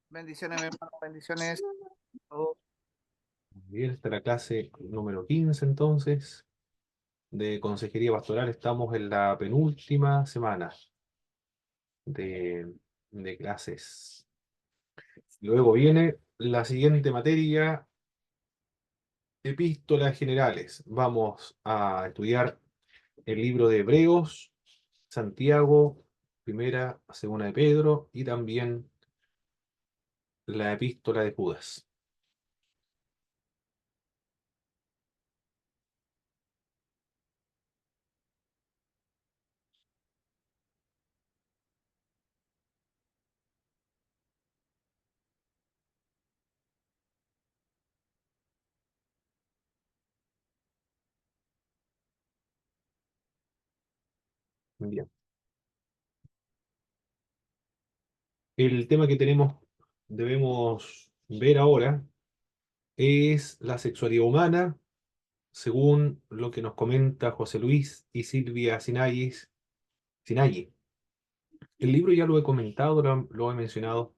Bendiciones, mi hermano, bendiciones a todos. Bien, esta es la clase número 15 entonces de Consejería Pastoral. Estamos en la penúltima semana de, de clases. Luego viene la siguiente materia, epístolas generales. Vamos a estudiar el libro de Hebreos, Santiago, primera, segunda de Pedro y también la epístola de Judas. Bien. El tema que debemos ver ahora es la sexualidad humana, según lo que nos comenta José Luis y Silvia Sinayi. El libro ya lo he comentado, lo he mencionado.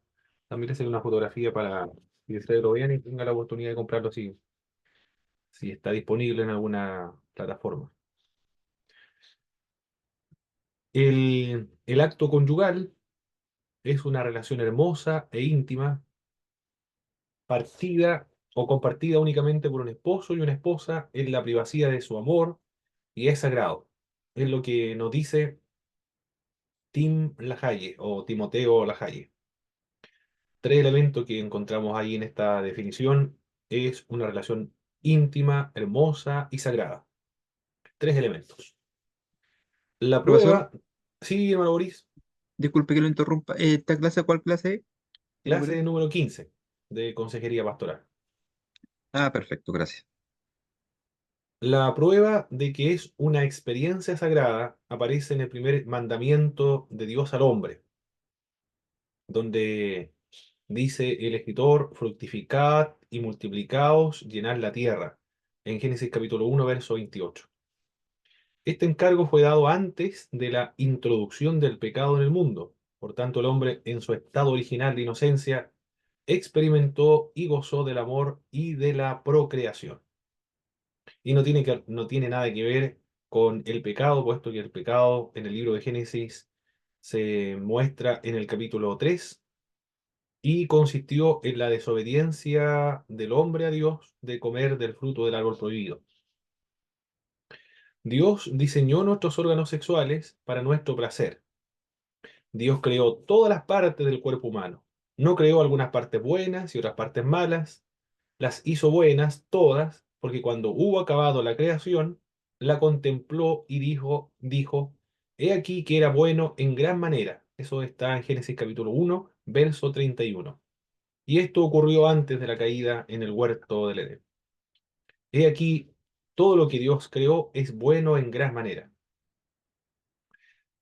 También les haré una fotografía para que ustedes lo vean y tengan la oportunidad de comprarlo si está disponible en alguna plataforma. El acto conyugal es una relación hermosa e íntima, partida o compartida únicamente por un esposo y una esposa en la privacidad de su amor y es sagrado. Es lo que nos dice Tim LaHaye o Timoteo LaHaye. Tres elementos que encontramos ahí en esta definición es una relación íntima, hermosa y sagrada. Tres elementos. La Profesor, prueba, sí, hermano Boris, disculpe que lo interrumpa. ¿Esta clase cuál clase es? ¿Qué número es? clase número 15 de Consejería Pastoral. Ah, perfecto, gracias. La prueba de que es una experiencia sagrada aparece en el primer mandamiento de Dios al hombre, donde dice el escritor, fructificad y multiplicaos, llenad la tierra, en Génesis capítulo 1, verso 28. Este encargo fue dado antes de la introducción del pecado en el mundo. Por tanto, el hombre, en su estado original de inocencia, experimentó y gozó del amor y de la procreación. Y no tiene nada que ver con el pecado, puesto que el pecado en el libro de Génesis se muestra en el capítulo 3 y consistió en la desobediencia del hombre a Dios de comer del fruto del árbol prohibido. Dios diseñó nuestros órganos sexuales para nuestro placer. Dios creó todas las partes del cuerpo humano. No creó algunas partes buenas y otras partes malas. Las hizo buenas todas, porque cuando hubo acabado la creación, la contempló y dijo, he aquí que era bueno en gran manera. Eso está en Génesis capítulo 1, verso 31. Y esto ocurrió antes de la caída en el huerto del Edén. He aquí, todo lo que Dios creó es bueno en gran manera.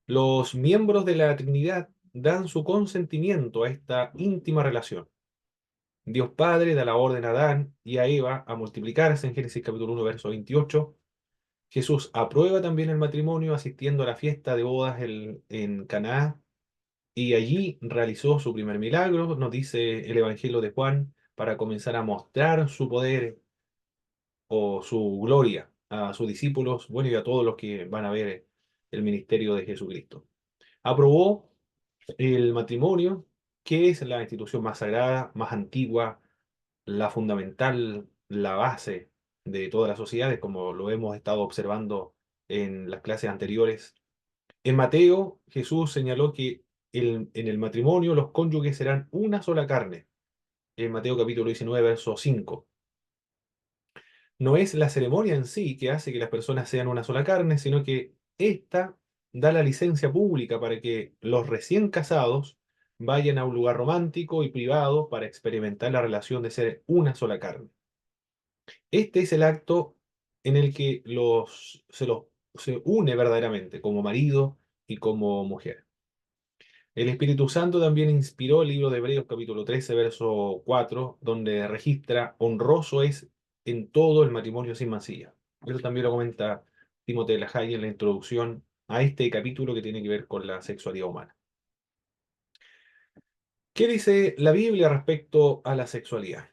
Los miembros de la Trinidad dan su consentimiento a esta íntima relación. Dios Padre da la orden a Adán y a Eva a multiplicarse en Génesis capítulo 1, verso 28. Jesús aprueba también el matrimonio asistiendo a la fiesta de bodas en Caná y allí realizó su primer milagro, nos dice el Evangelio de Juan, para comenzar a mostrar su poder o su gloria a sus discípulos, bueno, y a todos los que van a ver el ministerio de Jesucristo. Aprobó el matrimonio, que es la institución más sagrada, más antigua, la fundamental, la base de todas las sociedades, como lo hemos estado observando en las clases anteriores. En Mateo, Jesús señaló que en el matrimonio los cónyuges serán una sola carne. En Mateo capítulo 19, verso 5. No es la ceremonia en sí que hace que las personas sean una sola carne, sino que ésta da la licencia pública para que los recién casados vayan a un lugar romántico y privado para experimentar la relación de ser una sola carne. Este es el acto en el que se une verdaderamente como marido y como mujer. El Espíritu Santo también inspiró el libro de Hebreos capítulo 13, verso 4, donde registra honroso es en todo el matrimonio sin mancilla. Eso también lo comenta Timoteo Lahaye en la introducción a este capítulo que tiene que ver con la sexualidad humana. ¿Qué dice la Biblia respecto a la sexualidad?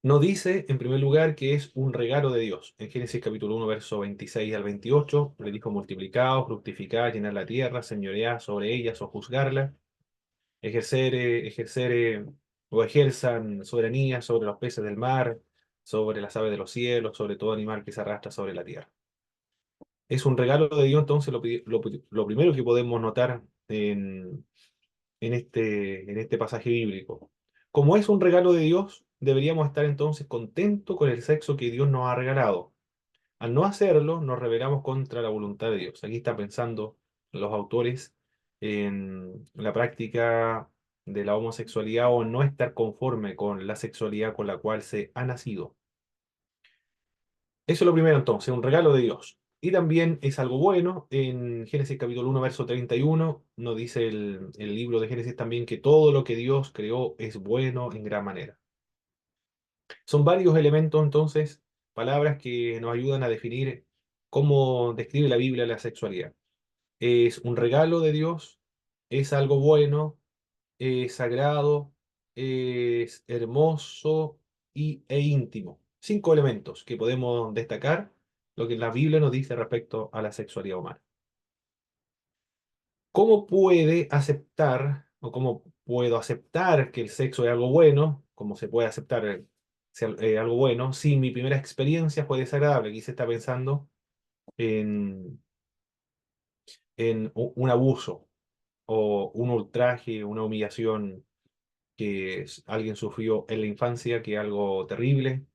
No dice, en primer lugar, que es un regalo de Dios. En Génesis capítulo 1, verso 26 al 28, le dijo multiplicaos, fructificad, llenar la tierra, señorear sobre ella, sojuzgarla, ejercer o ejerzan soberanía sobre los peces del mar, sobre las aves de los cielos, sobre todo animal que se arrastra sobre la tierra. Es un regalo de Dios, entonces lo primero que podemos notar en este pasaje bíblico. Como es un regalo de Dios, deberíamos estar entonces contentos con el sexo que Dios nos ha regalado. Al no hacerlo, nos rebelamos contra la voluntad de Dios. Aquí están pensando los autores en la práctica de la homosexualidad o en no estar conforme con la sexualidad con la cual se ha nacido. Eso es lo primero entonces, un regalo de Dios. Y también es algo bueno. En Génesis capítulo 1, verso 31, nos dice el libro de Génesis también que todo lo que Dios creó es bueno en gran manera. Son varios elementos entonces, palabras que nos ayudan a definir cómo describe la Biblia la sexualidad. Es un regalo de Dios, es algo bueno, es sagrado, es hermoso e íntimo. Cinco elementos que podemos destacar lo que la Biblia nos dice respecto a la sexualidad humana. ¿Cómo puede aceptar o cómo puedo aceptar que el sexo es algo bueno? ¿Cómo se puede aceptar algo bueno si mi primera experiencia fue desagradable? Aquí se está pensando en, un abuso o un ultraje, una humillación que alguien sufrió en la infancia, que es algo terrible.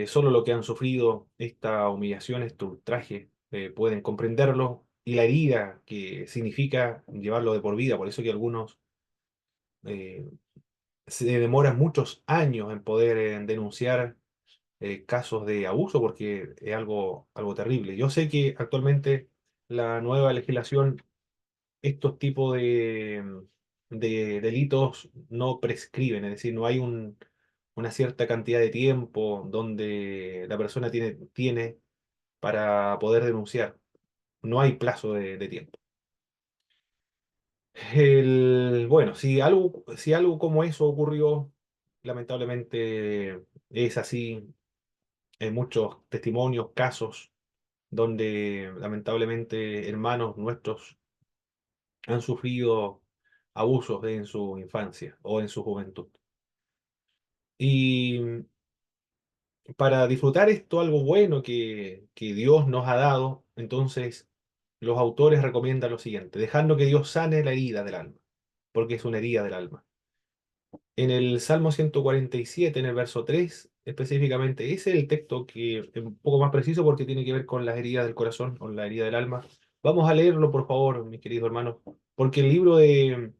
Solo los que han sufrido esta humillación, este ultraje, pueden comprenderlo y la herida que significa llevarlo de por vida. Por eso que algunos eh, se demoran muchos años en poder denunciar casos de abuso porque es algo terrible. Yo sé que actualmente la nueva legislación estos tipos de delitos no prescriben, es decir, no hay una cierta cantidad de tiempo donde la persona tiene para poder denunciar. No hay plazo de tiempo. Bueno, si algo como eso ocurrió, lamentablemente es así en muchos testimonios, casos, donde lamentablemente hermanos nuestros han sufrido abusos en su infancia o en su juventud. Y para disfrutar esto, algo bueno que Dios nos ha dado, entonces los autores recomiendan lo siguiente, dejando que Dios sane la herida del alma, porque es una herida del alma. En el Salmo 147, en el verso 3, específicamente, ese es el texto que es un poco más preciso porque tiene que ver con las heridas del corazón, con la herida del alma. Vamos a leerlo, por favor, mis queridos hermanos, porque el libro de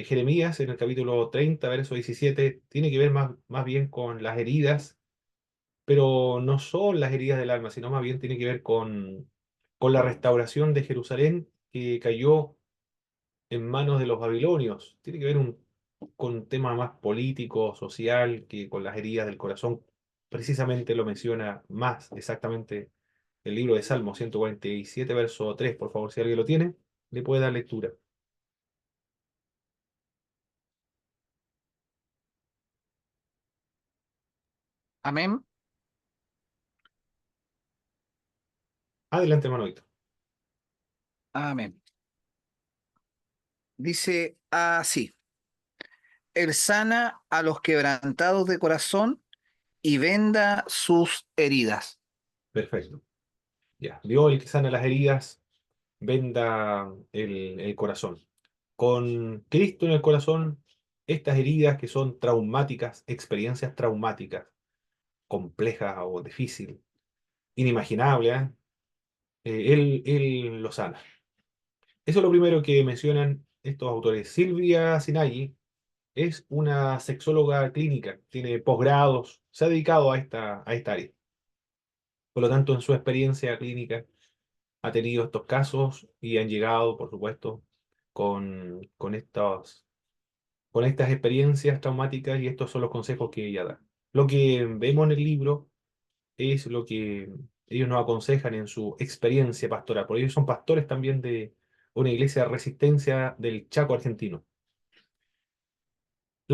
Jeremías, en el capítulo 30 verso 17 tiene que ver más bien con las heridas, pero no son las heridas del alma, sino más bien tiene que ver con la restauración de Jerusalén que cayó en manos de los babilonios. Tiene que ver con un tema más político, social, que con las heridas del corazón. Precisamente lo menciona más exactamente el libro de Salmo 147 verso 3. Por favor, si alguien lo tiene, le puede dar lectura. Amén. Adelante, hermano. Amén. Dice así, Él sana a los quebrantados de corazón y venda sus heridas. Perfecto. Ya. Dios, el que sana las heridas, venda el corazón. Con Cristo en el corazón, estas heridas que son traumáticas, experiencias traumáticas, complejas o difíciles, inimaginables, él lo sana. Eso es lo primero que mencionan estos autores. Silvia Sinaggi es una sexóloga clínica, tiene posgrados, se ha dedicado a esta área. Por lo tanto, en su experiencia clínica ha tenido estos casos y han llegado, por supuesto, con estas experiencias traumáticas y estos son los consejos que ella da. Lo que vemos en el libro es lo que ellos nos aconsejan en su experiencia pastoral, porque ellos son pastores también de una iglesia de resistencia del Chaco argentino.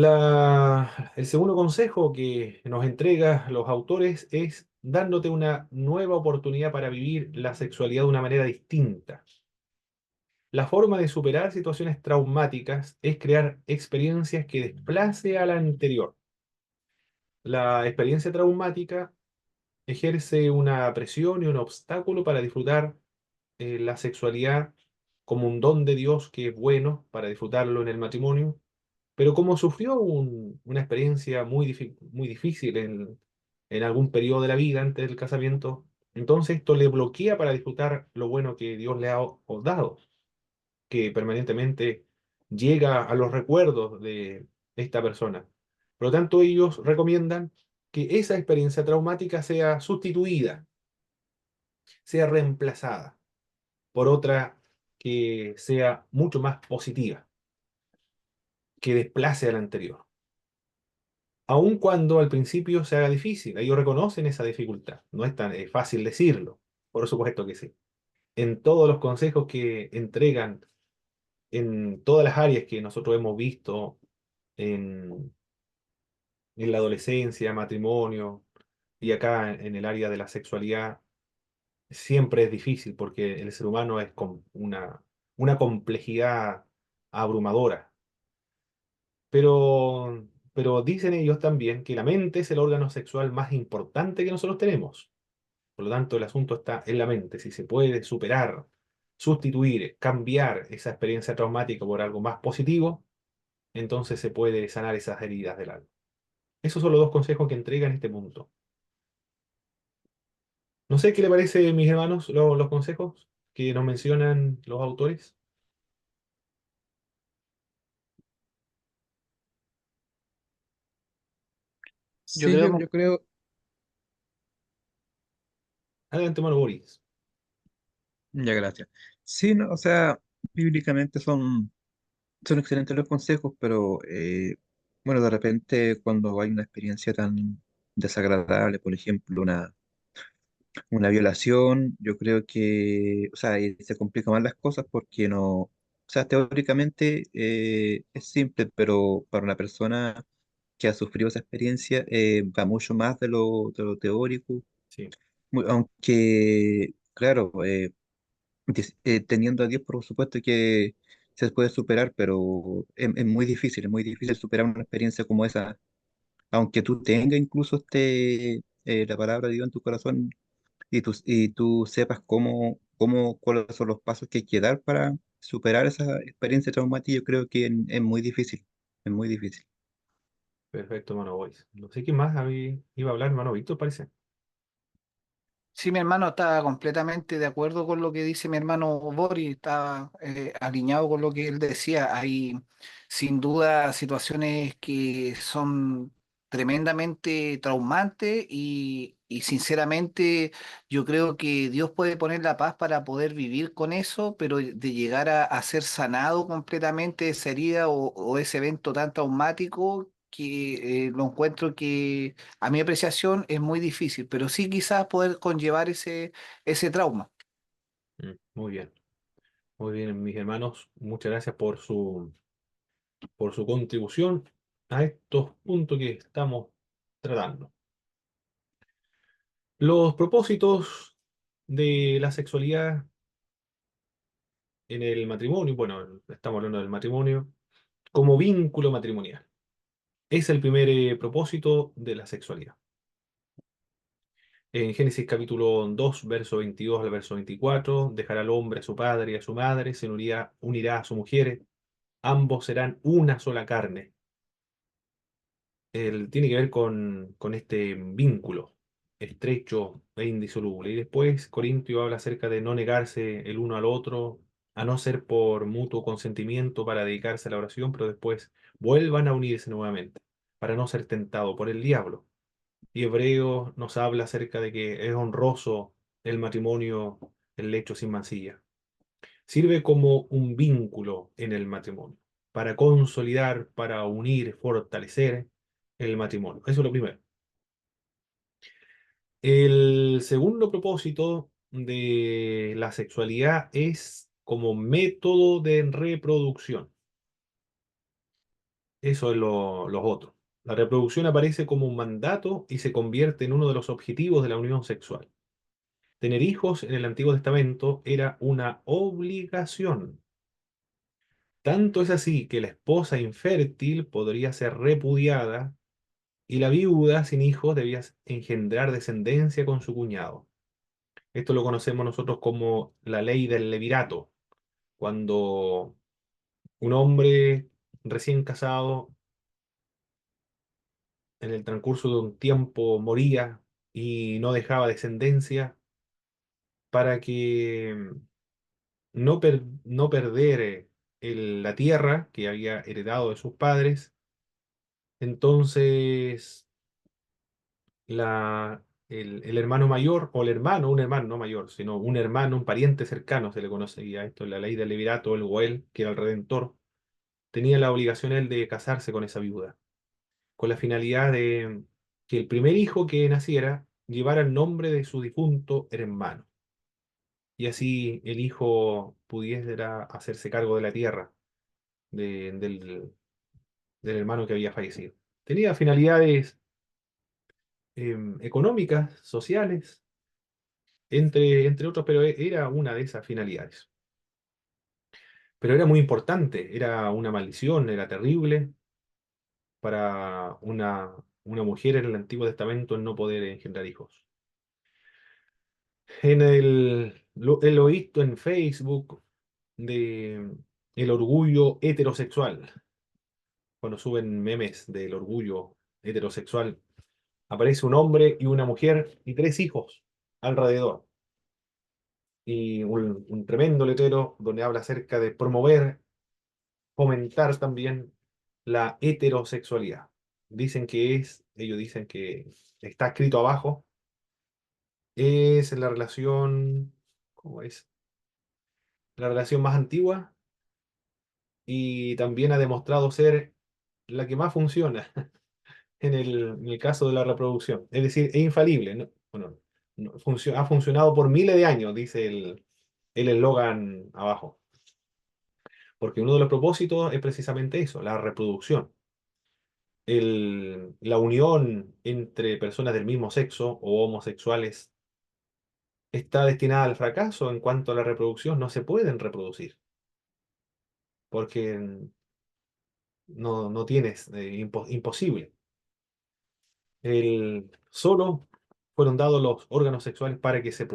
El segundo consejo que nos entrega los autores es dándote una nueva oportunidad para vivir la sexualidad de una manera distinta. La forma de superar situaciones traumáticas es crear experiencias que desplace a la anterior. La experiencia traumática ejerce una presión y un obstáculo para disfrutar la sexualidad como un don de Dios que es bueno para disfrutarlo en el matrimonio, pero como sufrió una experiencia muy difícil en algún periodo de la vida antes del casamiento, entonces esto le bloquea para disfrutar lo bueno que Dios le ha dado, que permanentemente llega a los recuerdos de esta persona. Por lo tanto, ellos recomiendan que esa experiencia traumática sea sustituida, sea reemplazada por otra que sea mucho más positiva, que desplace a la anterior. Aun cuando al principio se haga difícil, ellos reconocen esa dificultad. No es tan fácil decirlo, por supuesto que sí. En todos los consejos que entregan, en todas las áreas que nosotros hemos visto en, en la adolescencia, matrimonio y acá en el área de la sexualidad, siempre es difícil porque el ser humano es con una complejidad abrumadora. Pero dicen ellos también que la mente es el órgano sexual más importante que nosotros tenemos. Por lo tanto, el asunto está en la mente. Si se puede superar, sustituir, cambiar esa experiencia traumática por algo más positivo, entonces se puede sanar esas heridas del alma. Esos son los dos consejos que entregan este punto. No sé qué le parece, mis hermanos, los consejos que nos mencionan los autores. Yo Sí, creo, yo creo, Adelante, hermano Boris. ya gracias. Sí, no, o sea, bíblicamente son excelentes los consejos, pero bueno, de repente cuando hay una experiencia tan desagradable, por ejemplo, una violación, yo creo que, o sea, se complican más las cosas porque no, o sea, teóricamente es simple, pero para una persona que ha sufrido esa experiencia va mucho más de lo teórico, Sí, aunque, claro, teniendo a Dios, por supuesto que se puede superar, pero es muy difícil superar una experiencia como esa, aunque tú tengas incluso la palabra de Dios en tu corazón y tú sepas cuáles son los pasos que hay que dar para superar esa experiencia traumática, yo creo que es muy difícil, es muy difícil. perfecto, hermano Boris. No sé qué más iba a hablar, hermano Víctor, parece. sí, mi hermano está completamente de acuerdo con lo que dice mi hermano Boris, está alineado con lo que él decía. Hay sin duda situaciones que son tremendamente traumantes y sinceramente yo creo que Dios puede poner la paz para poder vivir con eso, pero de llegar a ser sanado completamente esa herida o ese evento tan traumático que lo encuentro que a mi apreciación es muy difícil, pero sí quizás poder conllevar ese trauma. Muy bien. Muy bien, mis hermanos, muchas gracias por su contribución a estos puntos que estamos tratando. Los propósitos de la sexualidad en el matrimonio, bueno, estamos hablando del matrimonio, como vínculo matrimonial. Es el primer propósito de la sexualidad. En Génesis capítulo 2 verso 22 al verso 24 dejará al hombre a su padre y a su madre, se unirá a su mujer, ambos serán una sola carne. Tiene que ver con este vínculo estrecho e indisoluble. Y después Corintio habla acerca de no negarse el uno al otro, a no ser por mutuo consentimiento para dedicarse a la oración, pero después vuelvan a unirse nuevamente, para no ser tentado por el diablo. Y Hebreo nos habla acerca de que es honroso el matrimonio, el lecho sin mancilla. Sirve como un vínculo en el matrimonio, para consolidar, para unir, fortalecer el matrimonio. Eso es lo primero. El segundo propósito de la sexualidad es como método de reproducción. Eso es lo otro. La reproducción aparece como un mandato y se convierte en uno de los objetivos de la unión sexual. Tener hijos en el Antiguo Testamento era una obligación. Tanto es así que la esposa infértil podría ser repudiada y la viuda sin hijos debía engendrar descendencia con su cuñado. Esto lo conocemos nosotros como la ley del levirato, cuando un hombre recién casado en el transcurso de un tiempo moría y no dejaba descendencia para que no perder la tierra que había heredado de sus padres. Entonces el hermano mayor, o el hermano, un hermano no mayor, sino un hermano, un pariente cercano, se le conocía esto en la ley del levirato, el Goel, que era el redentor, tenía la obligación él de casarse con esa viuda, con la finalidad de que el primer hijo que naciera llevara el nombre de su difunto hermano, y así el hijo pudiera hacerse cargo de la tierra del hermano que había fallecido. Tenía finalidades económicas, sociales, entre otros, pero era una de esas finalidades. Pero era muy importante, era una maldición, era terrible para una mujer en el Antiguo Testamento el no poder engendrar hijos. Lo he visto en Facebook de el orgullo heterosexual, cuando suben memes del orgullo heterosexual, aparece un hombre y una mujer y tres hijos alrededor. Y un tremendo letrero donde habla acerca de promover, fomentar también la heterosexualidad. Ellos dicen que está escrito abajo, es la relación, ¿cómo es? La relación más antigua y también ha demostrado ser la que más funciona en el caso de la reproducción. Es decir, es infalible, ¿no? Bueno, ha funcionado por miles de años, dice el eslogan abajo. Porque uno de los propósitos es precisamente eso, la reproducción. La unión entre personas del mismo sexo o homosexuales está destinada al fracaso en cuanto a la reproducción. No se pueden reproducir porque no tienes, imposible. Solo fueron dados los órganos sexuales para que se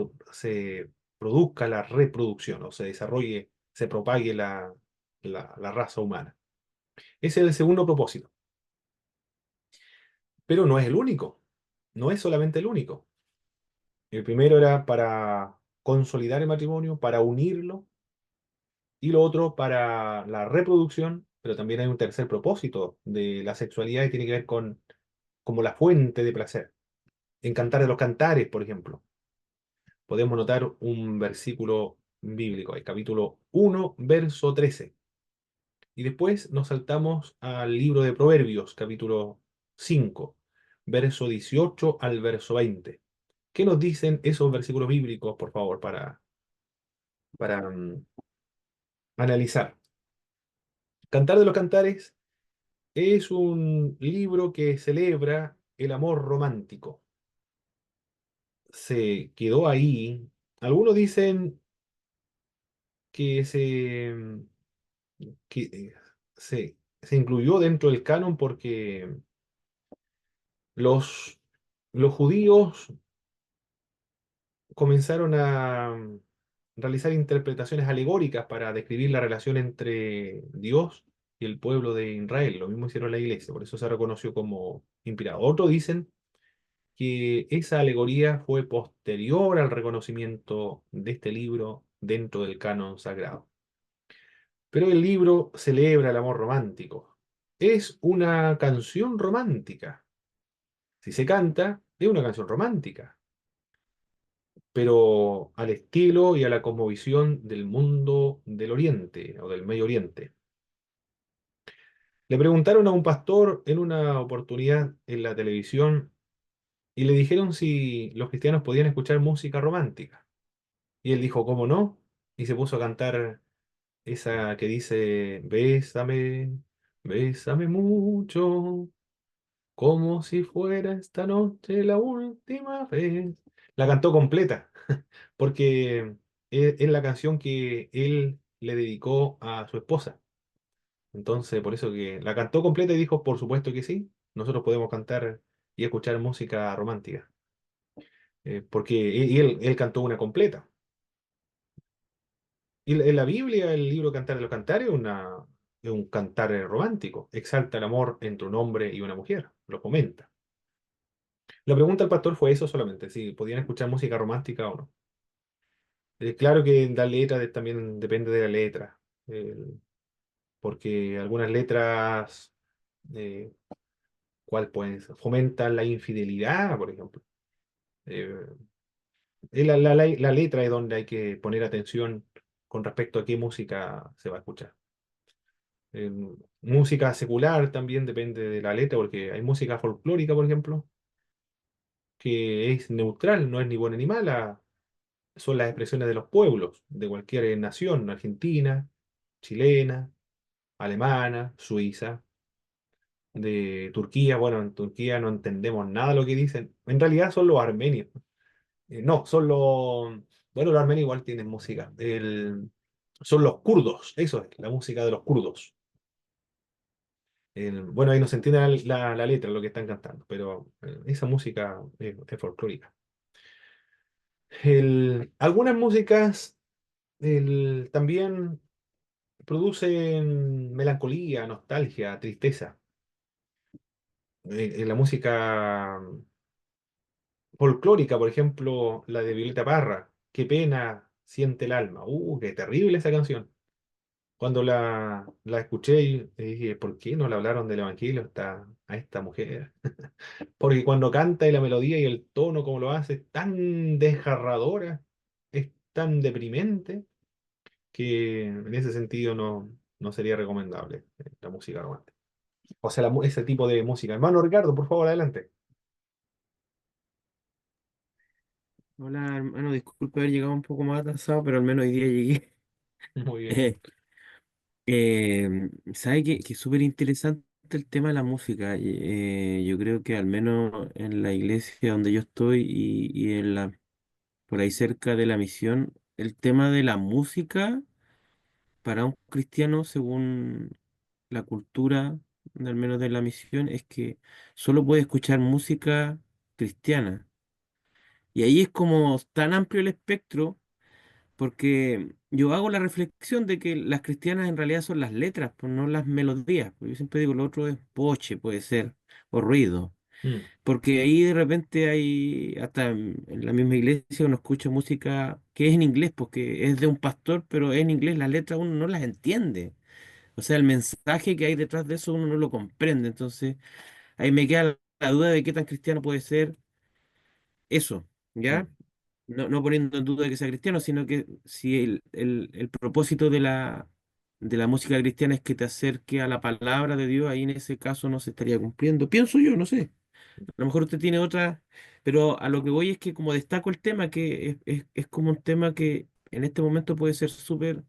produzca la reproducción o se desarrolle, se propague la raza humana. Ese es el segundo propósito. Pero no es el único. No es solamente el único. El primero era para consolidar el matrimonio, para unirlo, y lo otro para la reproducción, pero también hay un tercer propósito de la sexualidad que tiene que ver con como la fuente de placer. En Cantar de los Cantares, por ejemplo, podemos notar un versículo bíblico, el capítulo 1, verso 13. Y después nos saltamos al libro de Proverbios, capítulo 5, verso 18 al verso 20. ¿Qué nos dicen esos versículos bíblicos, por favor, para analizar? Cantar de los Cantares es un libro que celebra el amor romántico. Se quedó ahí. Algunos dicen que que, eh, se incluyó dentro del canon porque los, los judíos comenzaron a realizar interpretaciones alegóricas para describir la relación entre Dios y el pueblo de Israel. Lo mismo hicieron la iglesia, por eso se reconoció como inspirado. Otros dicen que esa alegoría fue posterior al reconocimiento de este libro dentro del canon sagrado. Pero el libro celebra el amor romántico. Es una canción romántica. Si se canta, es una canción romántica, pero al estilo y a la cosmovisión del mundo del Oriente o del Medio Oriente. Le preguntaron a un pastor en una oportunidad en la televisión y le dijeron si los cristianos podían escuchar música romántica. Y él dijo, ¿cómo no? Y se puso a cantar esa que dice, bésame, Bésame mucho, como si fuera esta noche la última vez. La cantó completa, porque es la canción que él le dedicó a su esposa. Entonces, por eso que la cantó completa y dijo, por supuesto que sí, nosotros podemos cantar y escuchar música romántica. Porque él cantó una completa. Y en la Biblia, el libro Cantar de los Cantares, es un cantar romántico. Exalta el amor entre un hombre y una mujer. Lo comenta. La pregunta al pastor fue eso solamente, si podían escuchar música romántica o no. Claro que la letra también depende de la letra, eh, porque algunas letras, eh, ¿cuál pueden ser? Fomentan la infidelidad, por ejemplo. Eh, la letra es donde hay que poner atención con respecto a qué música se va a escuchar. Eh, Música secular también depende de la letra, porque hay música folclórica, por ejemplo, que es neutral, no es ni buena ni mala, son las expresiones de los pueblos, de cualquier nación, argentina, chilena, alemana, suiza, de Turquía. Bueno, en Turquía no entendemos nada de lo que dicen. En realidad son los armenios. No, son los... Bueno, los armenios igual tienen música. Son los kurdos, eso es, la música de los kurdos. Bueno, ahí no se entiende la letra, lo que están cantando, pero esa música es folclórica. Algunas músicas también producen melancolía, nostalgia, tristeza. En la música folclórica, por ejemplo, la de Violeta Parra, Qué pena siente el alma. Qué terrible esa canción. Cuando la escuché, dije, ¿por qué no le hablaron del Evangelio a esta mujer? Porque cuando canta y la melodía y el tono como lo hace es tan desgarradora, es tan deprimente, que en ese sentido no sería recomendable la música romántica. O sea, ese tipo de música. Hermano Ricardo, por favor, adelante. Hola, hermano, disculpe haber llegado un poco más atrasado, pero al menos hoy día llegué. Muy bien. ¿Sabe que es súper interesante el tema de la música? Yo creo que al menos en la iglesia donde yo estoy y por ahí cerca de la misión, el tema de la música para un cristiano, según la cultura, al menos de la misión, es que solo puede escuchar música cristiana. Y ahí es como tan amplio el espectro. Porque yo hago la reflexión de que las cristianas en realidad son las letras, pues no las melodías. Pues yo siempre digo, lo otro es boche, puede ser, o ruido. Mm, Porque ahí de repente hay, hasta en la misma iglesia uno escucha música que es en inglés, porque es de un pastor, pero en inglés las letras uno no las entiende. O sea, el mensaje que hay detrás de eso uno no lo comprende. Entonces, ahí me queda la duda de qué tan cristiano puede ser eso, mm, ¿ya? No poniendo en duda que sea cristiano, sino que si el propósito de la música cristiana es que te acerque a la palabra de Dios, ahí en ese caso no se estaría cumpliendo. Pienso yo, no sé. A lo mejor usted tiene otra, pero a lo que voy es que como destaco el tema, que es como un tema que en este momento puede ser súper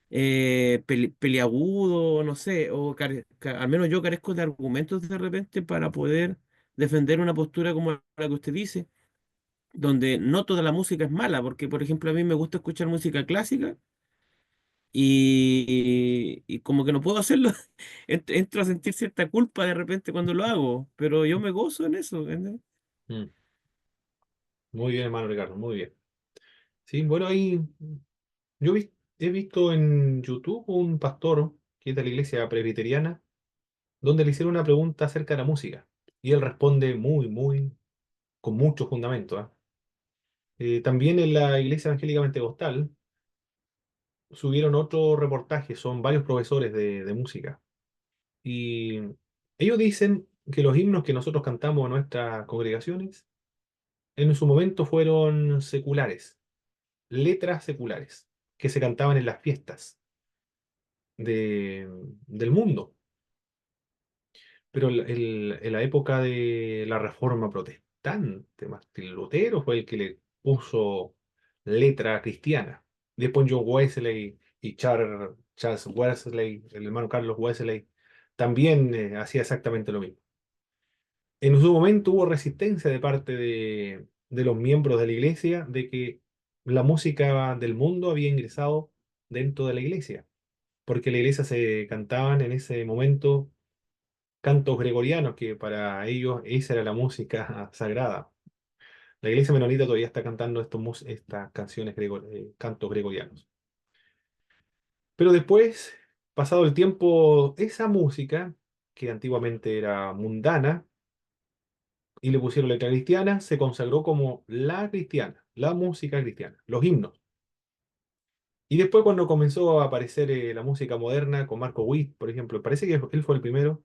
peliagudo, no sé, o al menos yo carezco de argumentos de repente para poder defender una postura como la que usted dice donde no toda la música es mala, porque por ejemplo a mí me gusta escuchar música clásica y como que no puedo hacerlo, entro a sentir cierta culpa de repente cuando lo hago, pero yo me gozo en eso, ¿entiendes? mm. Muy bien, hermano Ricardo, muy bien. Sí, bueno, ahí he visto en YouTube un pastor que es de la iglesia presbiteriana, donde le hicieron una pregunta acerca de la música. Y él responde con mucho fundamento, ¿ah? También en la iglesia evangélica pentecostal subieron otro reportaje, son varios profesores de música. Y ellos dicen que los himnos que nosotros cantamos en nuestras congregaciones en su momento fueron seculares, letras seculares, que se cantaban en las fiestas del mundo. Pero en la época de la Reforma Protestante, Martín Lutero fue el que le puso letra cristiana. Después John Wesley y Charles Wesley, el hermano Carlos Wesley, también hacía exactamente lo mismo. En su momento hubo resistencia de parte de los miembros de la iglesia de que la música del mundo había ingresado dentro de la iglesia, porque la iglesia se cantaban en ese momento cantos gregorianos, que para ellos esa era la música sagrada. La iglesia menonita todavía está cantando estas canciones, cantos gregorianos. Pero después, pasado el tiempo, esa música, que antiguamente era mundana, y le pusieron letra cristiana, se consagró como la cristiana, la música cristiana, los himnos. Y después cuando comenzó a aparecer la música moderna, con Marco Witt, por ejemplo, parece que él fue el primero,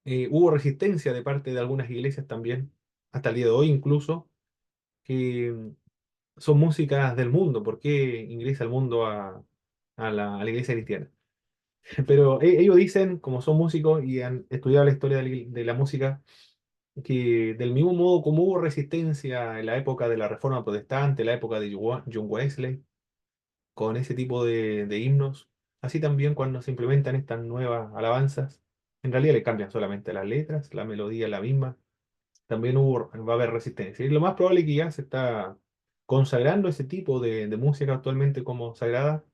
hubo resistencia de parte de algunas iglesias también, hasta el día de hoy incluso, que son músicas del mundo. ¿Por qué ingresa el mundo a la iglesia cristiana? Pero ellos dicen, como son músicos y han estudiado la historia de la música, que del mismo modo como hubo resistencia en la época de la Reforma Protestante, la época de John Wesley, con ese tipo de himnos, así también cuando se implementan estas nuevas alabanzas, en realidad le cambian solamente las letras, la melodía es la misma, también va a haber resistencia. Y lo más probable es que ya se está consagrando ese tipo de música actualmente como sagrada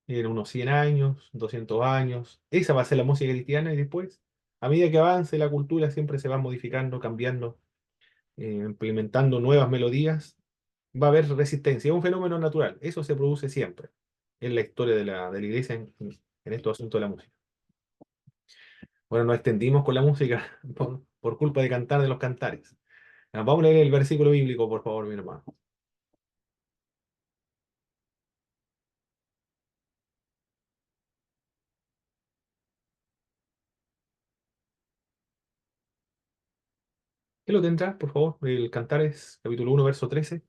en unos 100 años, 200 años. Esa va a ser la música cristiana y después, a medida que avance la cultura, siempre se va modificando, cambiando, implementando nuevas melodías. Va a haber resistencia, es un fenómeno natural. Eso se produce siempre en la historia de la iglesia en estos asuntos de la música. Bueno, nos extendimos con la música por culpa de cantar de los cantares. Vamos a leer el versículo bíblico, por favor, mi hermano. ¿Qué lo tendrá, por favor? El Cantares, capítulo 1 verso 13.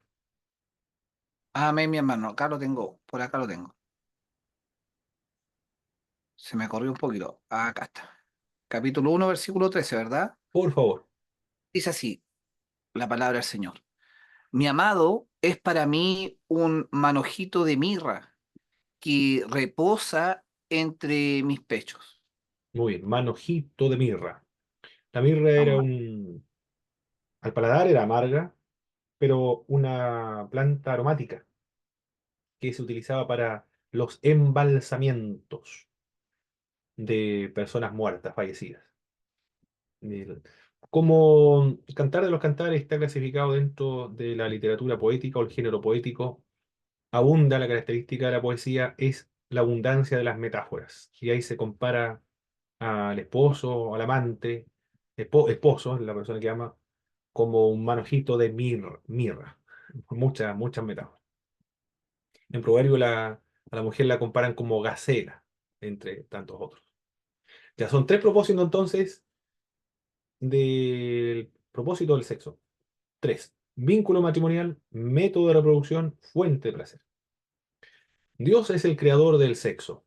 Amén, mi hermano. Acá lo tengo. Por acá lo tengo. Se me corrió un poquito. Acá está. Capítulo 1 versículo 13, ¿verdad? Por favor. Dice así la palabra del Señor. Mi amado es para mí un manojito de mirra que reposa entre mis pechos. Muy bien. Manojito de mirra. La mirra era Ama- al paladar era amarga, pero una planta aromática que se utilizaba para los embalsamientos de personas muertas, fallecidas. El- Como Cantar de los Cantares está clasificado dentro de la literatura poética o el género poético, abunda la característica de la poesía es la abundancia de las metáforas. Y ahí se compara al esposo, al amante, esposo, la persona que ama, como un manojito de mirra. Muchas, muchas metáforas. En proverbio a la mujer la comparan como gacela, entre tantos otros. Ya son tres propósitos entonces del propósito del sexo. Tres. Vínculo matrimonial, método de reproducción, fuente de placer. Dios es el creador del sexo.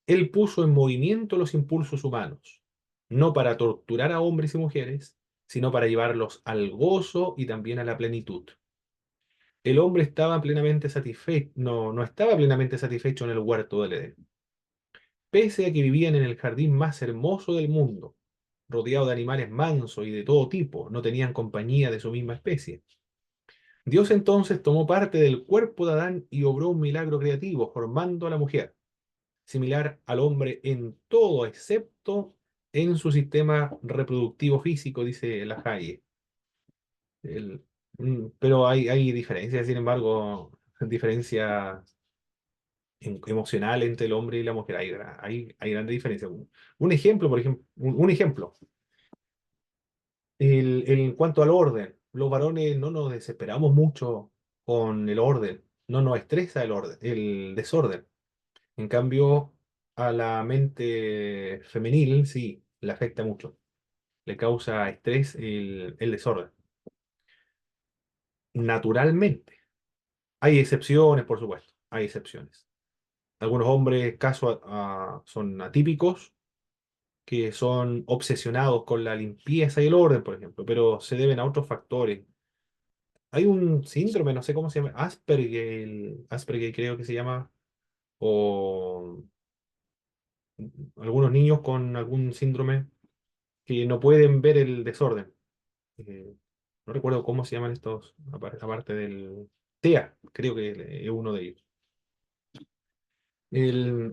Él puso en movimiento los impulsos humanos, no para torturar a hombres y mujeres, sino para llevarlos al gozo y también a la plenitud. El hombre estaba plenamente satisfecho, no estaba plenamente satisfecho en el huerto del Edén, pese a que vivían en el jardín más hermoso del mundo, rodeado de animales mansos y de todo tipo, no tenían compañía de su misma especie. Dios entonces tomó parte del cuerpo de Adán y obró un milagro creativo, formando a la mujer, similar al hombre en todo excepto en su sistema reproductivo físico, dice la Haye. Pero hay diferencias, sin embargo, diferencias emocionales entre el hombre y la mujer. Hay grandes diferencias. Un ejemplo, por ejemplo, un ejemplo. En cuanto al orden, los varones no nos desesperamos mucho con el orden, no nos estresa el desorden. En cambio, a la mente femenil sí, le afecta mucho, le causa estrés el desorden. Naturalmente, hay excepciones, por supuesto, hay excepciones. Algunos hombres, son atípicos, que son obsesionados con la limpieza y el orden, por ejemplo, pero se deben a otros factores. Hay un síndrome, no sé cómo se llama, Asperger creo que se llama, o algunos niños con algún síndrome que no pueden ver el desorden. Eh, no recuerdo cómo se llaman estos, aparte del TEA, creo que es uno de ellos.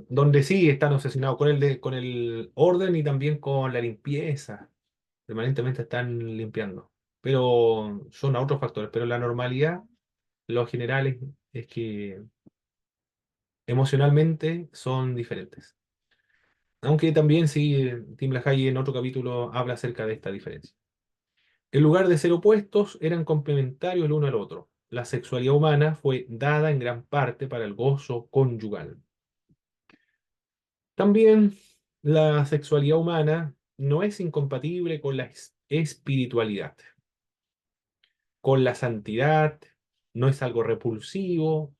Donde sí están obsesionados con con el orden y también con la limpieza. Permanentemente están limpiando. Pero son otros factores. Pero la normalidad, lo general es que emocionalmente son diferentes. Aunque también sí, Tim LaHaye en otro capítulo habla acerca de esta diferencia. En lugar de ser opuestos, eran complementarios el uno al otro. La sexualidad humana fue dada en gran parte para el gozo conyugal. También la sexualidad humana no es incompatible con la espiritualidad, con la santidad, no es algo repulsivo,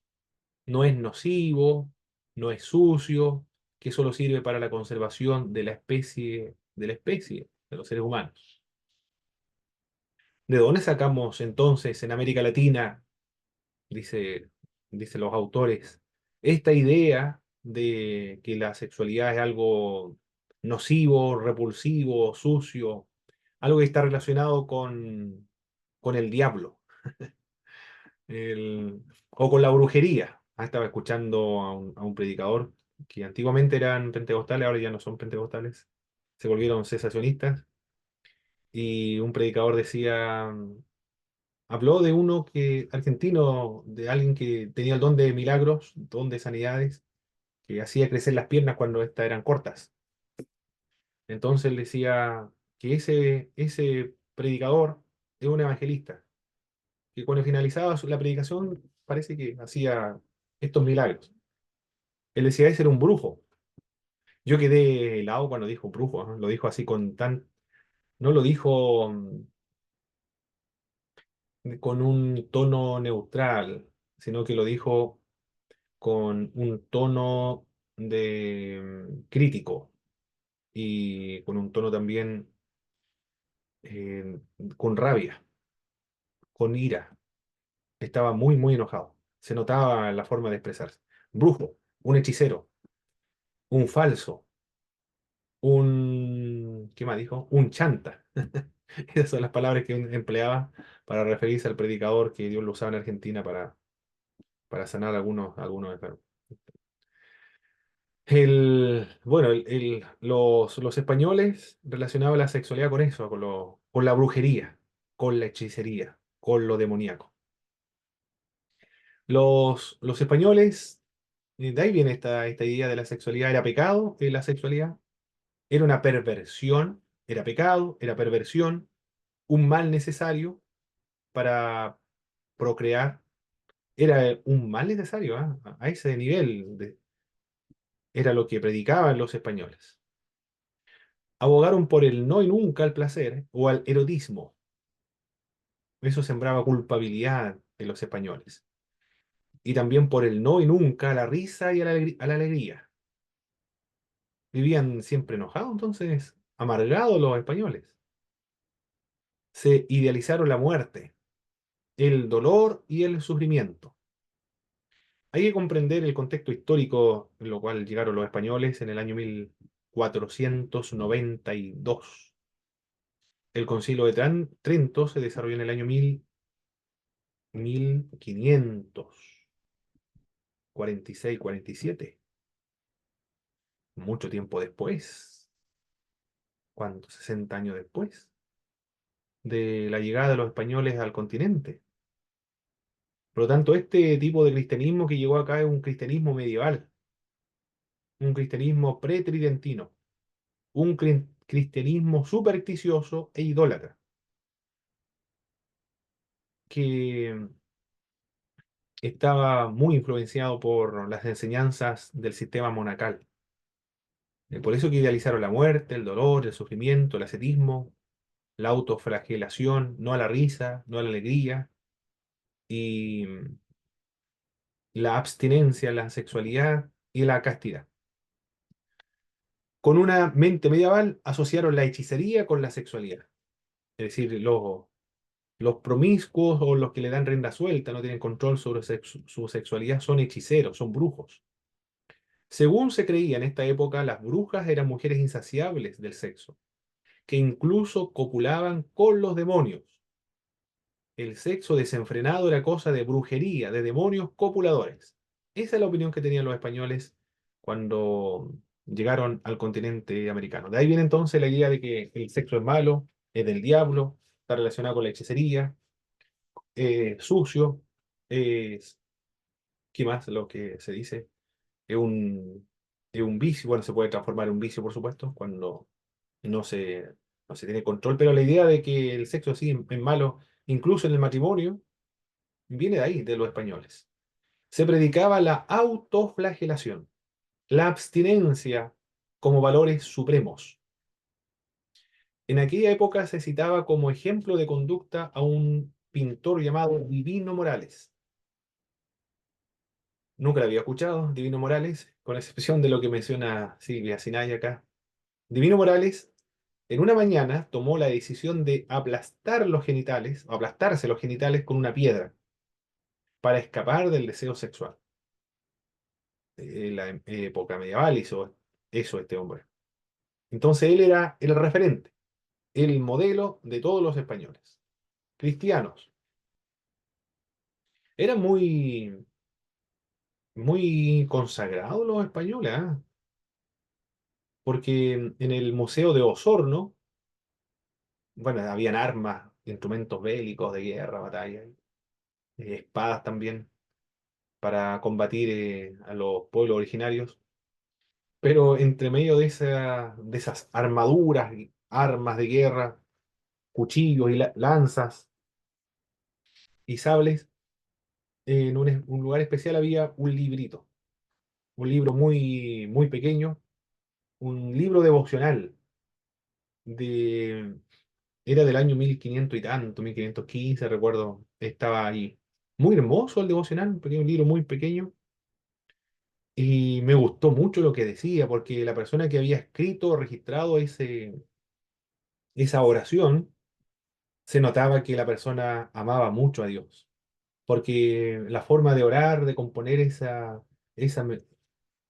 no es nocivo, no es sucio, que solo sirve para la conservación de los seres humanos. ¿De dónde sacamos entonces en América Latina, dice, dicen los autores, esta idea de que la sexualidad es algo nocivo, repulsivo, sucio, algo que está relacionado con el diablo o con la brujería? Ah, estaba escuchando a un predicador que antiguamente eran pentecostales, ahora ya no son pentecostales, se volvieron cesacionistas, y un predicador decía, habló de uno que, argentino, de alguien que tenía el don de milagros, don de sanidades, que hacía crecer las piernas cuando éstas eran cortas. Entonces él decía que ese predicador es un evangelista, que cuando finalizaba la predicación parece que hacía estos milagros. Él decía, ese era un brujo. Yo quedé helado cuando dijo brujo, ¿no? Lo dijo así con tan... No lo dijo con un tono neutral, sino que lo dijo con un tono de crítico y con un tono también eh, con rabia, con ira. Estaba muy, muy enojado. Se notaba en la forma de expresarse. Brujo, un hechicero, un falso, un... ¿Qué más dijo? Un chanta. Esas son las palabras que empleaba para referirse al predicador que Dios lo usaba en Argentina para sanar algunos enfermos. Bueno, los españoles relacionaban la sexualidad con eso, con la brujería, con la hechicería, con lo demoníaco. Los españoles, de ahí viene esta idea de la sexualidad, era pecado, la sexualidad, era una perversión, era pecado, era perversión, un mal necesario para procrear, era un mal necesario, ¿ah? A ese nivel era lo que predicaban los españoles. Abogaron por el no y nunca al placer o al erotismo. Eso sembraba culpabilidad en los españoles. Y también por el no y nunca a la risa y a a la alegría. Vivían siempre enojados, entonces, amargados los españoles. Se idealizaron la muerte, el dolor y el sufrimiento. Hay que comprender el contexto histórico en lo cual llegaron los españoles en el año 1492. El Concilio de Trento se desarrolló en el año 1546, 47, mucho tiempo después, ¿cuánto? 60 años después de la llegada de los españoles al continente. Por lo tanto, este tipo de cristianismo que llegó acá es un cristianismo medieval, un cristianismo pretridentino, un cristianismo supersticioso e idólatra, que estaba muy influenciado por las enseñanzas del sistema monacal. Por eso que idealizaron la muerte, el dolor, el sufrimiento, el ascetismo, la autoflagelación, no a la risa, no a la alegría, y la abstinencia, la sexualidad y la castidad. Con una mente medieval asociaron la hechicería con la sexualidad. Es decir, los promiscuos o los que le dan rienda suelta, no tienen control sobre su sexualidad, son hechiceros, son brujos. Según se creía en esta época, las brujas eran mujeres insaciables del sexo, que incluso copulaban con los demonios. El sexo desenfrenado era cosa de brujería, de demonios copuladores. Esa es la opinión que tenían los españoles cuando llegaron al continente americano. De ahí viene entonces la idea de que el sexo es malo, es del diablo, está relacionado con la hechicería, sucio, es, ¿qué más? Lo que se dice, es es un vicio, bueno, se puede transformar en un vicio, por supuesto, cuando no se, no se tiene control, pero la idea de que el sexo así es malo, incluso en el matrimonio, viene de ahí, de los españoles. Se predicaba la autoflagelación, la abstinencia como valores supremos. En aquella época se citaba como ejemplo de conducta a un pintor llamado Divino Morales. Nunca lo había escuchado, Divino Morales, con excepción de lo que menciona Silvia Sinay acá. Divino Morales, en una mañana, tomó la decisión de aplastar los genitales, o aplastarse los genitales con una piedra, para escapar del deseo sexual. En la época medieval hizo eso este hombre. Entonces él era el referente, el modelo de todos los españoles, cristianos. Eran muy consagrados los españoles, ¿ah? Porque en el Museo de Osorno, bueno, habían armas, instrumentos bélicos de guerra, batalla, espadas también para combatir a los pueblos originarios. Pero entre medio de esas armaduras, y armas de guerra, cuchillos y lanzas y sables, en un lugar especial había un librito, un libro muy pequeño, un libro devocional de, era del año 1500 y tanto, 1515 recuerdo, estaba ahí. Muy hermoso el devocional, un pequeño libro muy pequeño, y me gustó mucho lo que decía, porque la persona que había escrito, registrado esa oración, se notaba que la persona amaba mucho a Dios, porque la forma de orar, de componer esa, me-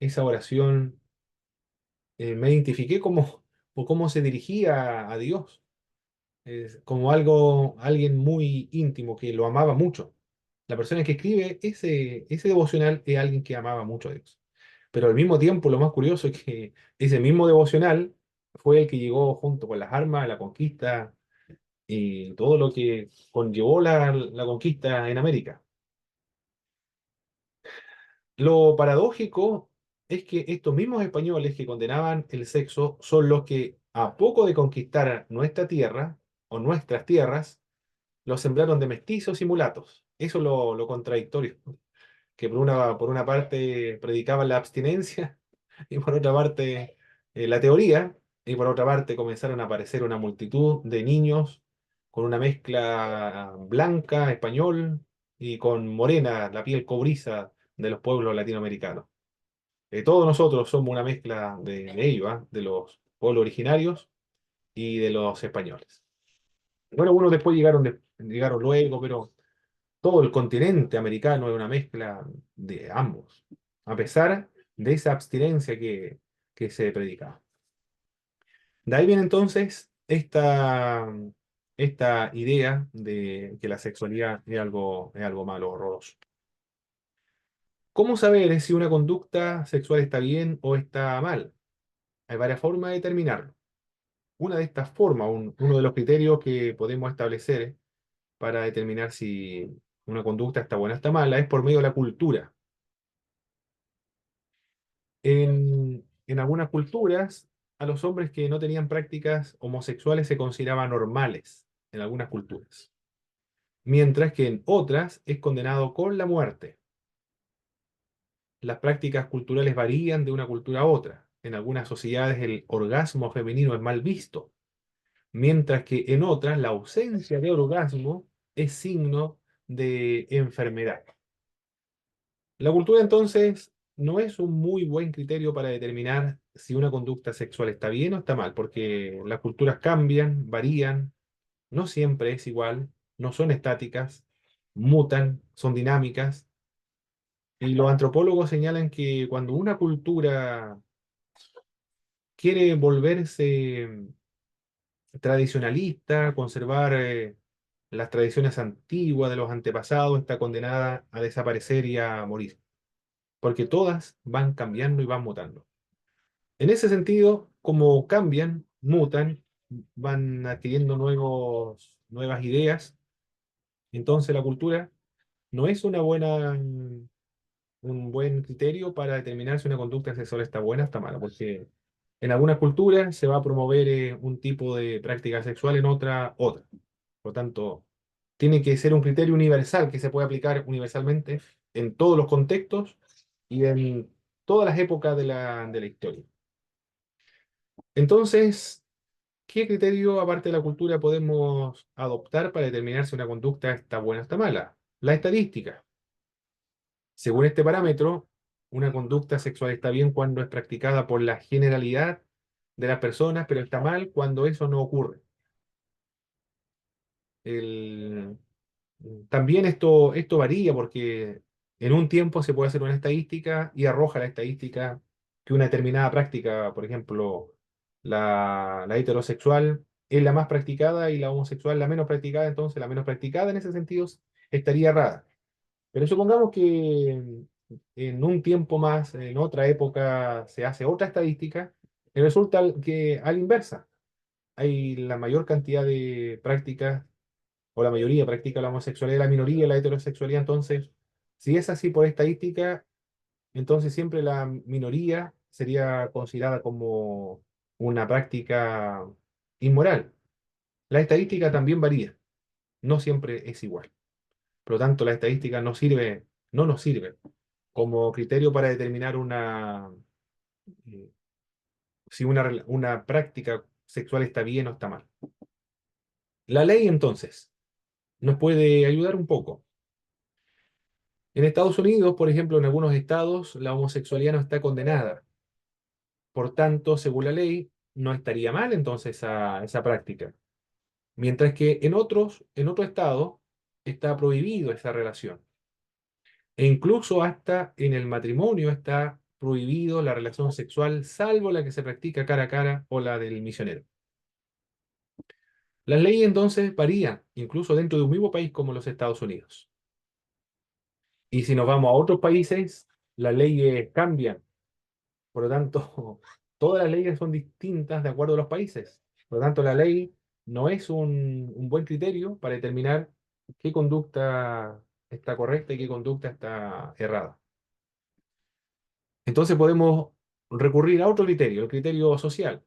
esa oración, me identifiqué como, por cómo se dirigía a Dios, como alguien muy íntimo, que lo amaba mucho. La persona que escribe ese devocional es alguien que amaba mucho a Dios. Pero al mismo tiempo, lo más curioso es que ese mismo devocional fue el que llegó junto con las armas, la conquista y todo lo que conllevó la conquista en América. Lo paradójico es que estos mismos españoles que condenaban el sexo son los que, a poco de conquistar nuestra tierra o nuestras tierras, los sembraron de mestizos y mulatos. Eso es lo contradictorio, que por una parte predicaban la abstinencia y por otra parte la teoría, y por otra parte comenzaron a aparecer una multitud de niños con una mezcla blanca, español, y con morena, la piel cobriza de los pueblos latinoamericanos. Todos nosotros somos una mezcla de ellos, ¿ah? De los pueblos originarios y de los españoles. Bueno, algunos después llegaron luego, pero todo el continente americano es una mezcla de ambos, a pesar de esa abstinencia que se predicaba. De ahí viene entonces esta idea de que la sexualidad es algo malo, horroroso. ¿Cómo saber si una conducta sexual está bien o está mal? Hay varias formas de determinarlo. Una de estas formas, uno de los criterios que podemos establecer para determinar si una conducta está buena o está mala es por medio de la cultura. En algunas culturas, a los hombres que no tenían prácticas homosexuales se consideraban normales, en algunas culturas, mientras que en otras es condenado con la muerte. Las prácticas culturales varían de una cultura a otra. En algunas sociedades el orgasmo femenino es mal visto, mientras que en otras la ausencia de orgasmo es signo de enfermedad. La cultura entonces no es un muy buen criterio para determinar si una conducta sexual está bien o está mal, porque las culturas cambian, varían, no siempre es igual, no son estáticas, mutan, son dinámicas. Y los antropólogos señalan que cuando una cultura quiere volverse tradicionalista, conservar las tradiciones antiguas de los antepasados, está condenada a desaparecer y a morir, porque todas van cambiando y van mutando. En ese sentido, como cambian, mutan, van adquiriendo nuevas ideas, entonces la cultura no es un buen criterio para determinar si una conducta sexual está buena o está mala, porque en algunas culturas se va a promover un tipo de práctica sexual, en otra. Por lo tanto, tiene que ser un criterio universal que se puede aplicar universalmente en todos los contextos y en todas las épocas de la historia. Entonces, ¿qué criterio, aparte de la cultura, podemos adoptar para determinar si una conducta está buena o está mala? La estadística. Según este parámetro, una conducta sexual está bien cuando es practicada por la generalidad de las personas, pero está mal cuando eso no ocurre. El- También esto varía porque en un tiempo se puede hacer una estadística y arroja la estadística que una determinada práctica, por ejemplo, la heterosexual es la más practicada y la homosexual la menos practicada, entonces la menos practicada en ese sentido estaría errada. Pero supongamos que en un tiempo más, en otra época, se hace otra estadística y resulta que a la inversa hay la mayor cantidad de prácticas, o la mayoría practica la homosexualidad, la minoría la heterosexualidad. Entonces, si es así por estadística, entonces siempre la minoría sería considerada como una práctica inmoral. La estadística también varía, no siempre es igual. Por lo tanto, la estadística no nos sirve como criterio para determinar eh, si una práctica sexual está bien o está mal. La ley, entonces, nos puede ayudar un poco. En Estados Unidos, por ejemplo, en algunos estados, la homosexualidad no está condenada. Por tanto, según la ley, no estaría mal entonces esa práctica. Mientras que en otro estado, está prohibido esa relación. E incluso hasta en el matrimonio está prohibido la relación sexual, salvo la que se practica cara a cara o la del misionero. Las leyes entonces varían, incluso dentro de un mismo país como los Estados Unidos. Y si nos vamos a otros países, las leyes cambian. Por lo tanto, todas las leyes son distintas de acuerdo a los países. Por lo tanto, la ley no es un buen criterio para determinar qué conducta está correcta y qué conducta está errada. Entonces podemos recurrir a otro criterio, el criterio social.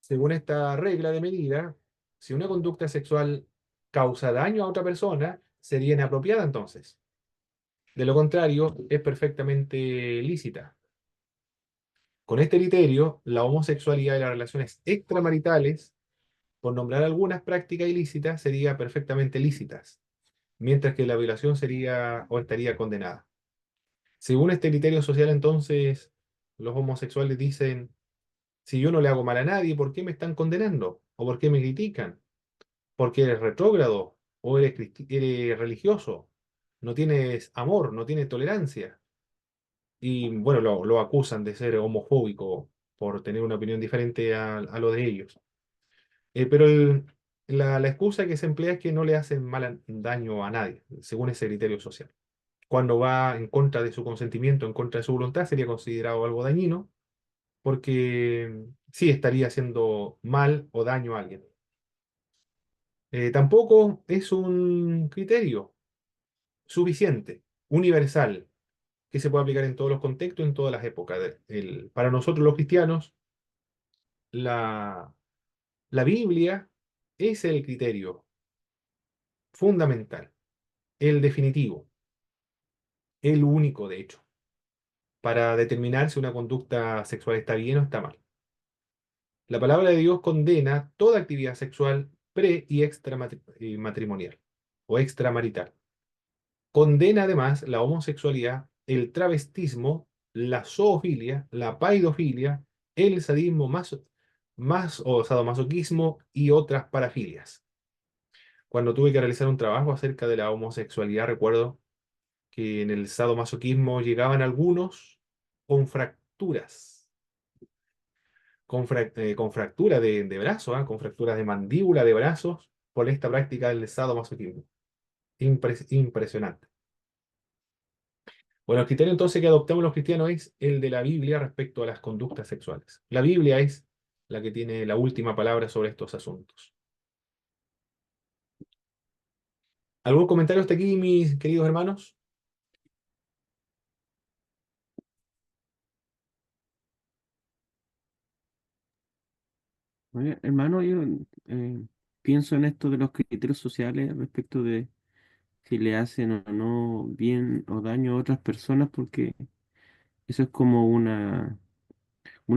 Según esta regla de medida, si una conducta sexual causa daño a otra persona, sería inapropiada entonces. De lo contrario, es perfectamente lícita. Con este criterio, la homosexualidad y las relaciones extramaritales, por nombrar algunas prácticas ilícitas, serían perfectamente lícitas, mientras que la violación sería o estaría condenada. Según este criterio social, entonces, los homosexuales dicen, si yo no le hago mal a nadie, ¿por qué me están condenando? ¿O por qué me critican? ¿Porque eres retrógrado? ¿O eres religioso? ¿No tienes amor? ¿No tienes tolerancia? Y bueno, lo acusan de ser homofóbico por tener una opinión diferente a lo de ellos. Pero la excusa que se emplea es que no le hacen daño a nadie, según ese criterio social. Cuando va en contra de su consentimiento, en contra de su voluntad, sería considerado algo dañino, porque sí estaría haciendo mal o daño a alguien. Tampoco es un criterio suficiente, universal, que se puede aplicar en todos los contextos, en todas las épocas. Para nosotros los cristianos, la, la Biblia es el criterio fundamental, el definitivo, el único, de hecho, para determinar si una conducta sexual está bien o está mal. La palabra de Dios condena toda actividad sexual pre y extramatrimonial o extramarital. Condena además la homosexualidad, el travestismo, la zoofilia, la paidofilia, el sadismo más o sadomasoquismo y otras parafilias. Cuando tuve que realizar un trabajo acerca de la homosexualidad, recuerdo que en el sadomasoquismo llegaban algunos con fracturas, con fractura de brazo, con fracturas de mandíbula, de brazos, por esta práctica del sadomasoquismo. Impresionante. Bueno, el criterio entonces que adoptamos los cristianos es el de la Biblia respecto a las conductas sexuales. La Biblia es la que tiene la última palabra sobre estos asuntos. ¿Algún comentario hasta aquí, mis queridos hermanos? Oye, hermano, yo pienso en esto de los criterios sociales respecto de si le hacen o no bien o daño a otras personas, porque eso es como una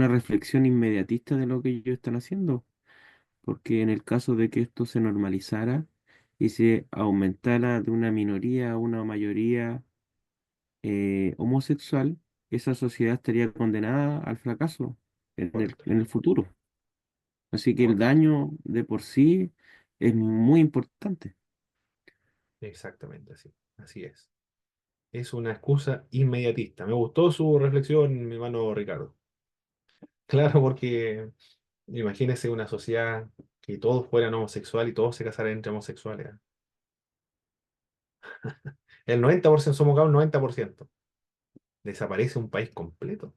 reflexión inmediatista de lo que ellos están haciendo, porque en el caso de que esto se normalizara y se aumentara de una minoría a una mayoría homosexual, esa sociedad estaría condenada al fracaso Correcto, en el futuro. Así que el correcto. daño de por sí es muy importante. Exactamente así. Así es. Es una excusa inmediatista. Me gustó su reflexión, mi hermano Ricardo. Claro, porque imagínese una sociedad que todos fueran homosexuales y todos se casaran entre homosexuales. El 90% somos acá un 90%. Desaparece un país completo.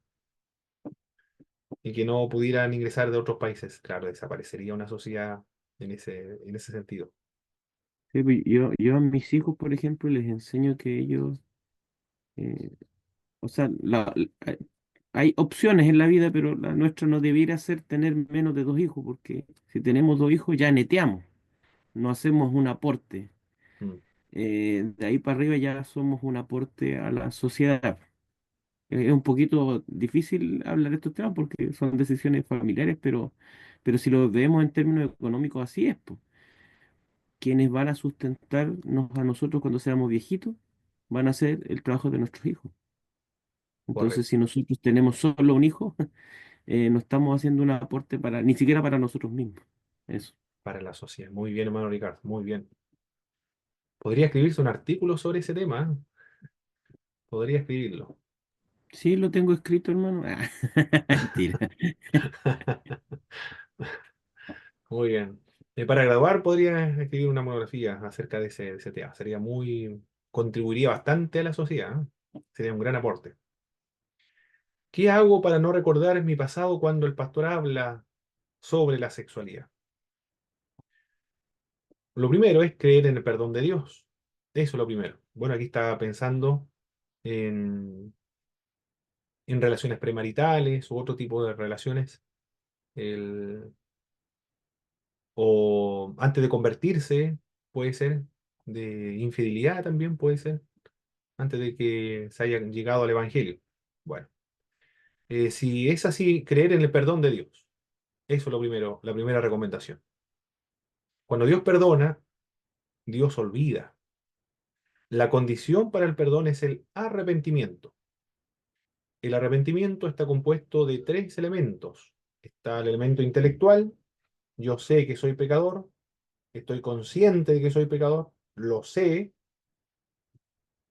Y que no pudieran ingresar de otros países. Claro, desaparecería una sociedad en ese sentido. Sí, pues, yo a mis hijos, por ejemplo, les enseño que ellos, eh, o sea, hay opciones en la vida, pero la nuestra no debiera ser tener menos de dos hijos, porque si tenemos dos hijos ya neteamos, no hacemos un aporte. Mm, De ahí para arriba ya somos un aporte a la sociedad. Es un poquito difícil hablar de estos temas porque son decisiones familiares, pero si lo vemos en términos económicos, así es, pues. Quienes van a sustentarnos a nosotros cuando seamos viejitos van a hacer el trabajo de nuestros hijos. Entonces, si correcto. nosotros tenemos solo un hijo, no estamos haciendo un aporte para, ni siquiera para nosotros mismos. Eso. Para la sociedad. Muy bien, hermano Ricardo. Muy bien. Podría escribirse un artículo sobre ese tema. Podría escribirlo. Sí, lo tengo escrito, hermano. Mentira. Muy bien. Para graduar podría escribir una monografía acerca de ese tema. Contribuiría bastante a la sociedad. Sería un gran aporte. ¿Qué hago para no recordar mi pasado cuando el pastor habla sobre la sexualidad? Lo primero es creer en el perdón de Dios. Eso es lo primero. Bueno, aquí estaba pensando en, en relaciones premaritales u otro tipo de relaciones. El, o antes de convertirse, puede ser. De infidelidad también puede ser. Antes de que se haya llegado al Evangelio. Bueno, si es así, creer en el perdón de Dios. Eso es lo primero, la primera recomendación. Cuando Dios perdona, Dios olvida. La condición para el perdón es el arrepentimiento. El arrepentimiento está compuesto de tres elementos. Está el elemento intelectual, yo sé que soy pecador, estoy consciente de que soy pecador, lo sé,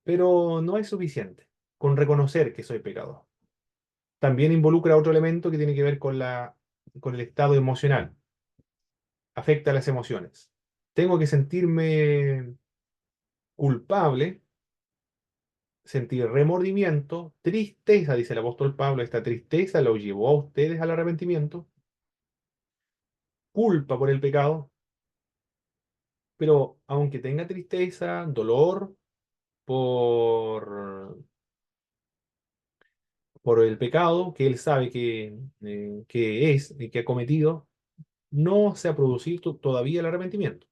pero no es suficiente con reconocer que soy pecador. También involucra otro elemento que tiene que ver con el estado emocional. Afecta a las emociones. Tengo que sentirme culpable, sentir remordimiento, tristeza, dice el apóstol Pablo, esta tristeza lo llevó a ustedes al arrepentimiento, culpa por el pecado, pero aunque tenga tristeza, dolor por, por el pecado que él sabe que es y que ha cometido, no se ha producido todavía el arrepentimiento,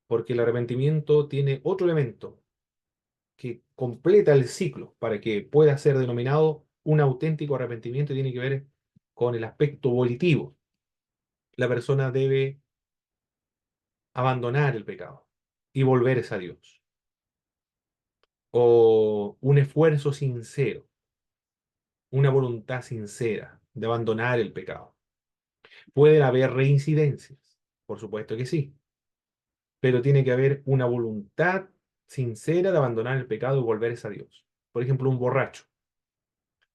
porque el arrepentimiento tiene otro elemento que completa el ciclo para que pueda ser denominado un auténtico arrepentimiento y tiene que ver con el aspecto volitivo. La persona debe abandonar el pecado y volverse a Dios. O un esfuerzo sincero, una voluntad sincera de abandonar el pecado. Pueden haber reincidencias, por supuesto que sí, pero tiene que haber una voluntad sincera de abandonar el pecado y volverse a Dios. Por ejemplo, un borracho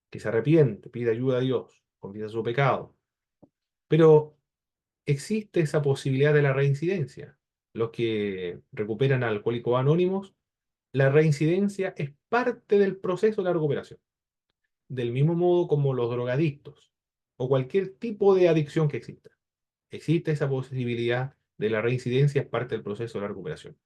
que se arrepiente, pide ayuda a Dios, confiesa su pecado. Pero existe esa posibilidad de la reincidencia. Los que recuperan a Alcohólicos Anónimos, la reincidencia es parte del proceso de la recuperación. Del mismo modo como los drogadictos o cualquier tipo de adicción que exista. Existe esa posibilidad de la reincidencia, es parte del proceso de la recuperación.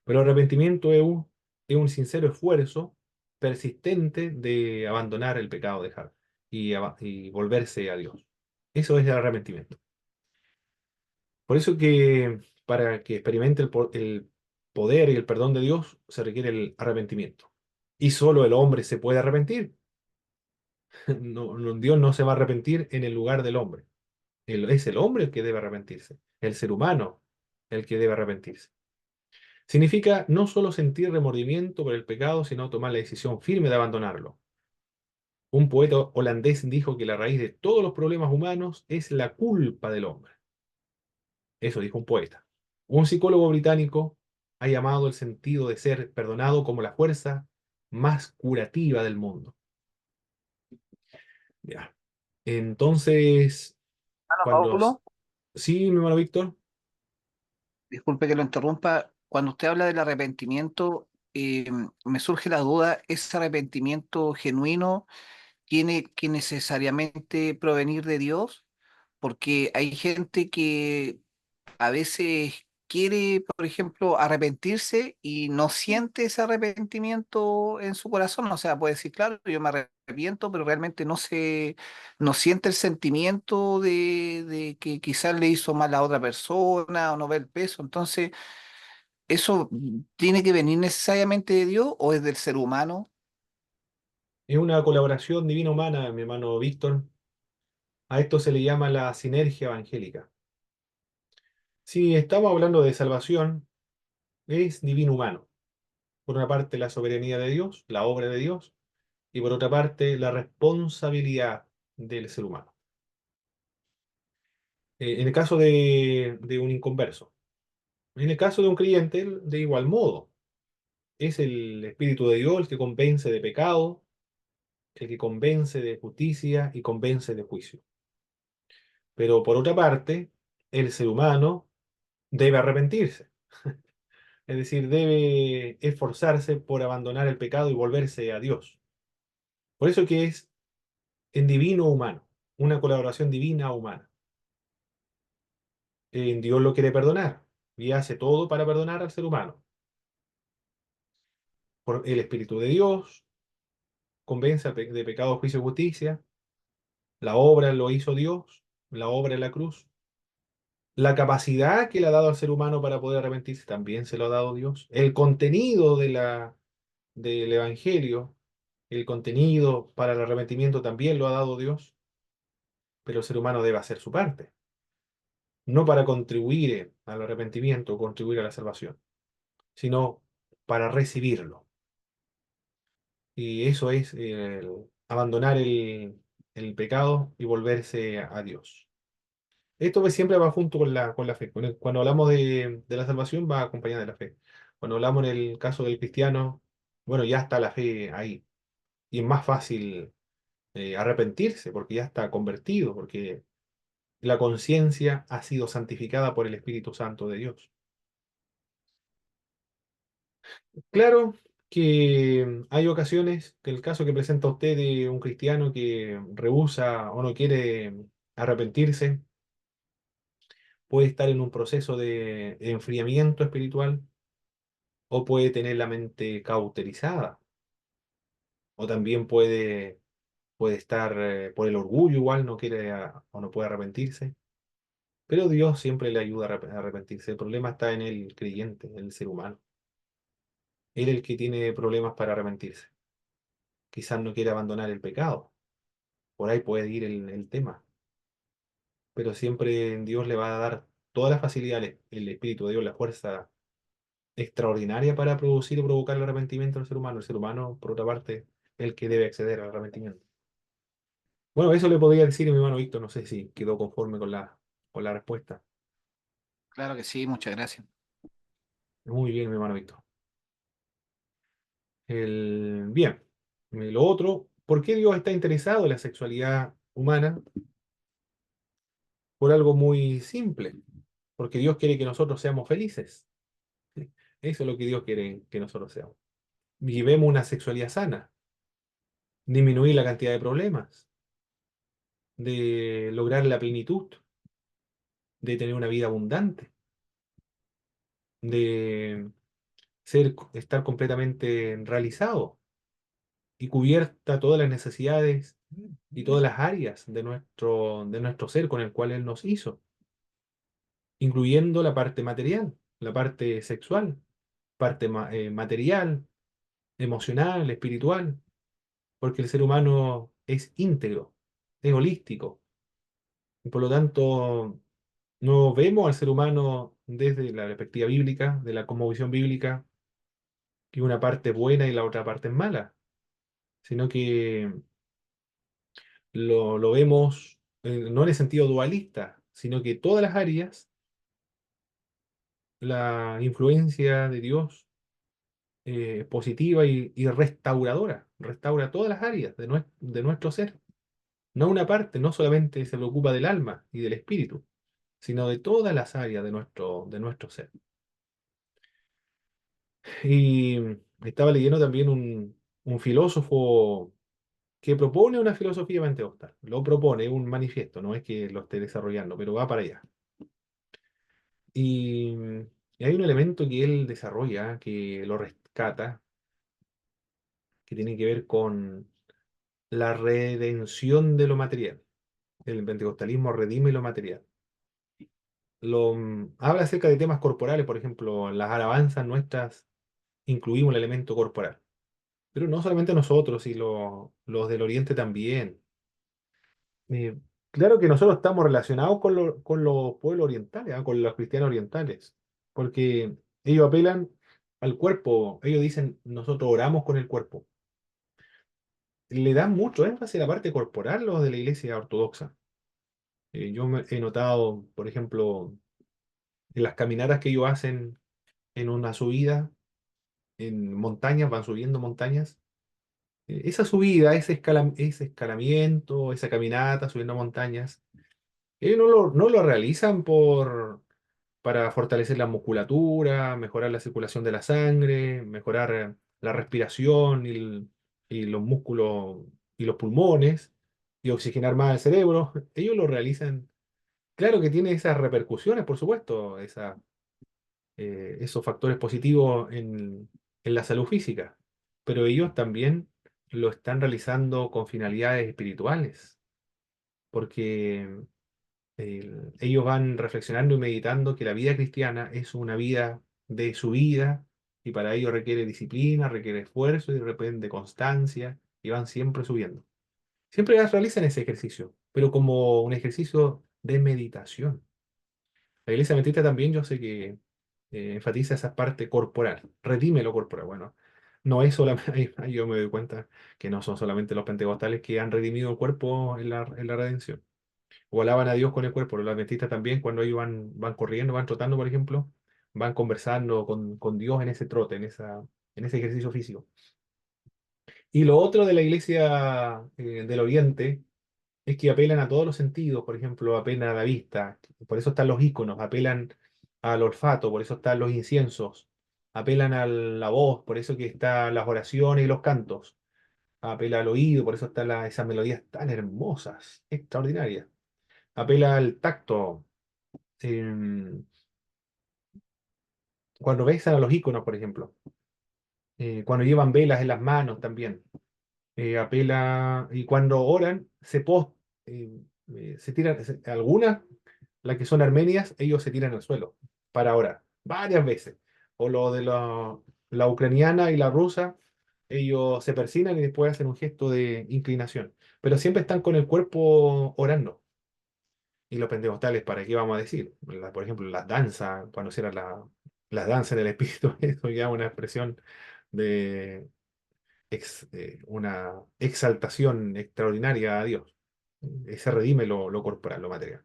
Pero el arrepentimiento es un sincero esfuerzo persistente de abandonar el pecado, dejar y volverse a Dios. Eso es el arrepentimiento. Por eso que para que experimente el poder y el perdón de Dios se requiere el arrepentimiento. Y solo el hombre se puede arrepentir. Dios no se va a arrepentir en el lugar del hombre. Es el hombre el que debe arrepentirse, el ser humano el que debe arrepentirse. Significa no solo sentir remordimiento por el pecado, sino tomar la decisión firme de abandonarlo. Un poeta holandés dijo que la raíz de todos los problemas humanos es la culpa del hombre. Eso dijo un poeta. Un psicólogo británico ha llamado el sentido de ser perdonado como la fuerza más curativa del mundo. Ya. Entonces, Hermano cuando... Paulo, Sí, mi hermano Víctor. disculpe que lo interrumpa. Cuando usted habla del arrepentimiento, me surge la duda, ¿ese arrepentimiento genuino tiene que necesariamente provenir de Dios? Porque hay gente que a veces quiere, por ejemplo, arrepentirse y no siente ese arrepentimiento en su corazón. O sea, puede decir, claro, yo me arrepiento, pero realmente no siente el sentimiento de que quizás le hizo mal a otra persona o no ve el peso. Entonces, ¿eso tiene que venir necesariamente de Dios o es del ser humano? Es una colaboración divina humana, mi hermano Víctor. A esto se le llama la sinergia evangélica. Si estamos hablando de salvación, es divino humano. Por una parte, la soberanía de Dios, la obra de Dios, y por otra parte, la responsabilidad del ser humano. En el caso de un inconverso, en el caso de un creyente, de igual modo, es el Espíritu de Dios el que convence de pecado, el que convence de justicia y convence de juicio. Pero por otra parte, el ser humano debe arrepentirse, es decir, debe esforzarse por abandonar el pecado y volverse a Dios. Por eso que es en divino humano, una colaboración divina humana. En Dios lo quiere perdonar y hace todo para perdonar al ser humano. Por el Espíritu de Dios convence de pecado, juicio y justicia. La obra lo hizo Dios, la obra en la cruz. La capacidad que le ha dado al ser humano para poder arrepentirse también se lo ha dado Dios. El contenido del Evangelio, el contenido para el arrepentimiento también lo ha dado Dios, pero el ser humano debe hacer su parte, no para contribuir al arrepentimiento o contribuir a la salvación, sino para recibirlo. Y eso es abandonar el pecado y volverse a Dios. Esto siempre va junto con la fe. Cuando hablamos de la salvación va acompañada de la fe. Cuando hablamos en el caso del cristiano, bueno, ya está la fe ahí. Y es más fácil arrepentirse porque ya está convertido, porque la conciencia ha sido santificada por el Espíritu Santo de Dios. Claro que hay ocasiones, que el caso que presenta usted de un cristiano que rehúsa o no quiere arrepentirse, puede estar en un proceso de enfriamiento espiritual o puede tener la mente cauterizada o también puede estar por el orgullo igual, no quiere o no puede arrepentirse. Pero Dios siempre le ayuda a arrepentirse. El problema está en el creyente, en el ser humano. Él es el que tiene problemas para arrepentirse. Quizás no quiere abandonar el pecado. Por ahí puede ir el tema. Pero siempre Dios le va a dar todas las facilidades, el Espíritu de Dios, la fuerza extraordinaria para producir y provocar el arrepentimiento del ser humano. El ser humano, por otra parte, es el que debe acceder al arrepentimiento. Bueno, eso le podría decir a mi hermano Víctor. No sé si quedó conforme con la respuesta. Claro que sí, muchas gracias. Muy bien, mi hermano Víctor. Bien, lo otro, ¿por qué Dios está interesado en la sexualidad humana? Por algo muy simple, porque Dios quiere que nosotros seamos felices. ¿Sí? Eso es lo que Dios quiere que nosotros seamos. Vivemos una sexualidad sana, disminuir la cantidad de problemas, de lograr la plenitud, de tener una vida abundante, de estar completamente realizado y cubierta todas las necesidades y todas las áreas de nuestro ser con el cual Él nos hizo, incluyendo la parte material, la parte sexual, parte material, emocional, espiritual, porque el ser humano es íntegro, es holístico, y por lo tanto no vemos al ser humano desde la perspectiva bíblica, de la cosmovisión bíblica, que una parte es buena y la otra parte es mala, sino que lo vemos no en el sentido dualista, sino que todas las áreas, la influencia de Dios positiva y restauradora, restaura todas las áreas de nuestro ser, no una parte, no solamente se preocupa del alma y del espíritu, sino de todas las áreas de nuestro ser. Y estaba leyendo también un filósofo que propone una filosofía pentecostal. Lo propone, un manifiesto, no es que lo esté desarrollando, pero va para allá. Y, y hay un elemento que él desarrolla, que lo rescata, que tiene que ver con la redención de lo material. El pentecostalismo redime lo material. Habla acerca de temas corporales, por ejemplo, en las alabanzas nuestras incluimos el elemento corporal. Pero no solamente nosotros, y los del Oriente también. Eh, claro que nosotros estamos relacionados con los pueblos orientales, con los cristianos orientales, porque ellos apelan al cuerpo, ellos dicen, nosotros oramos con el cuerpo. Le dan mucho énfasis a la parte corporal los de la iglesia ortodoxa. He notado, por ejemplo, en las caminatas que ellos hacen en una subida, en montañas, van subiendo montañas. Esa subida, ese escalamiento, esa caminata subiendo montañas, ellos no lo realizan para fortalecer la musculatura, mejorar la circulación de la sangre, mejorar la respiración y los músculos y los pulmones y oxigenar más el cerebro. Ellos lo realizan. Claro que tiene esas repercusiones, por supuesto, esos factores positivos en la salud física, pero ellos también lo están realizando con finalidades espirituales, porque ellos van reflexionando y meditando que la vida cristiana es una vida de subida y para ello requiere disciplina, requiere esfuerzo y de repente constancia y van siempre subiendo. Siempre realizan ese ejercicio, pero como un ejercicio de meditación. La iglesia adventista también yo sé que enfatiza esa parte corporal, redime lo corporal. Bueno, no es solamente, yo me doy cuenta que no son solamente los pentecostales que han redimido el cuerpo en la redención o alaban a Dios con el cuerpo. Los adventistas también, cuando ellos van corriendo, van trotando, por ejemplo, van conversando con Dios en ese trote, en ese ejercicio físico. Y lo otro de la iglesia del Oriente es que apelan a todos los sentidos, por ejemplo, apelan a la vista, por eso están los íconos, apelan al olfato, por eso están los inciensos, apelan a la voz, por eso que están las oraciones y los cantos, apela al oído, por eso están esas melodías tan hermosas, extraordinarias, apela al tacto. em, Cuando besan a los íconos, por ejemplo, cuando llevan velas en las manos también, apela, y cuando oran, eh, se tiran, algunas, las que son armenias, ellos se tiran al suelo para orar, varias veces. O lo de la ucraniana y la rusa, ellos se persignan y después hacen un gesto de inclinación, pero siempre están con el cuerpo orando. Y los pentecostales, ¿para qué vamos a decir? Por ejemplo, las danzas, cuando hicieron las danzas del espíritu, eso ya es una expresión de una exaltación extraordinaria a Dios. Ese redime lo corporal, lo material.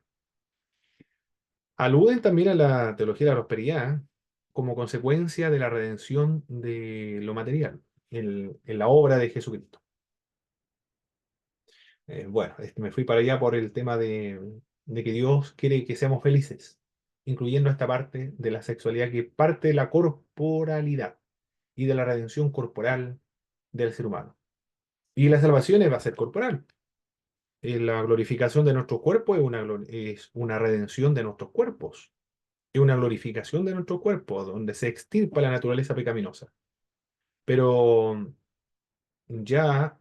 Aluden también a la teología de la prosperidad como consecuencia de la redención de lo material. en la obra de Jesucristo. Bueno, me fui para allá por el tema de que Dios quiere que seamos felices, incluyendo esta parte de la sexualidad que parte de la corporalidad y de la redención corporal del ser humano. Y la salvación va a ser corporal. La glorificación de nuestro cuerpo es una redención de nuestros cuerpos. Es una glorificación de nuestro cuerpo, donde se extirpa la naturaleza pecaminosa. Pero ya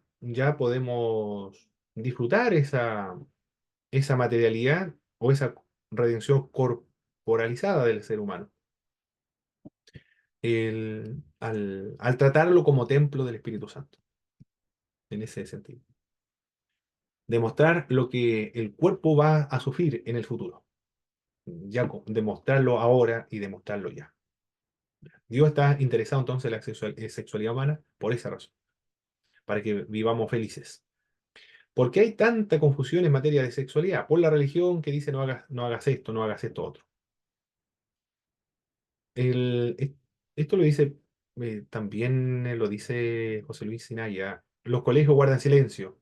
podemos disfrutar esa materialidad o esa redención corporalizada del ser humano, al tratarlo como templo del Espíritu Santo, en ese sentido. Demostrar lo que el cuerpo va a sufrir en el futuro. Ya demostrarlo ahora y demostrarlo ya. Dios está interesado entonces en la sexualidad humana por esa razón, para que vivamos felices. ¿Por qué hay tanta confusión en materia de sexualidad? Por la religión que dice no hagas esto, no hagas esto otro. Esto lo dice, también lo dice José Luis Sinaya. Los colegios guardan silencio.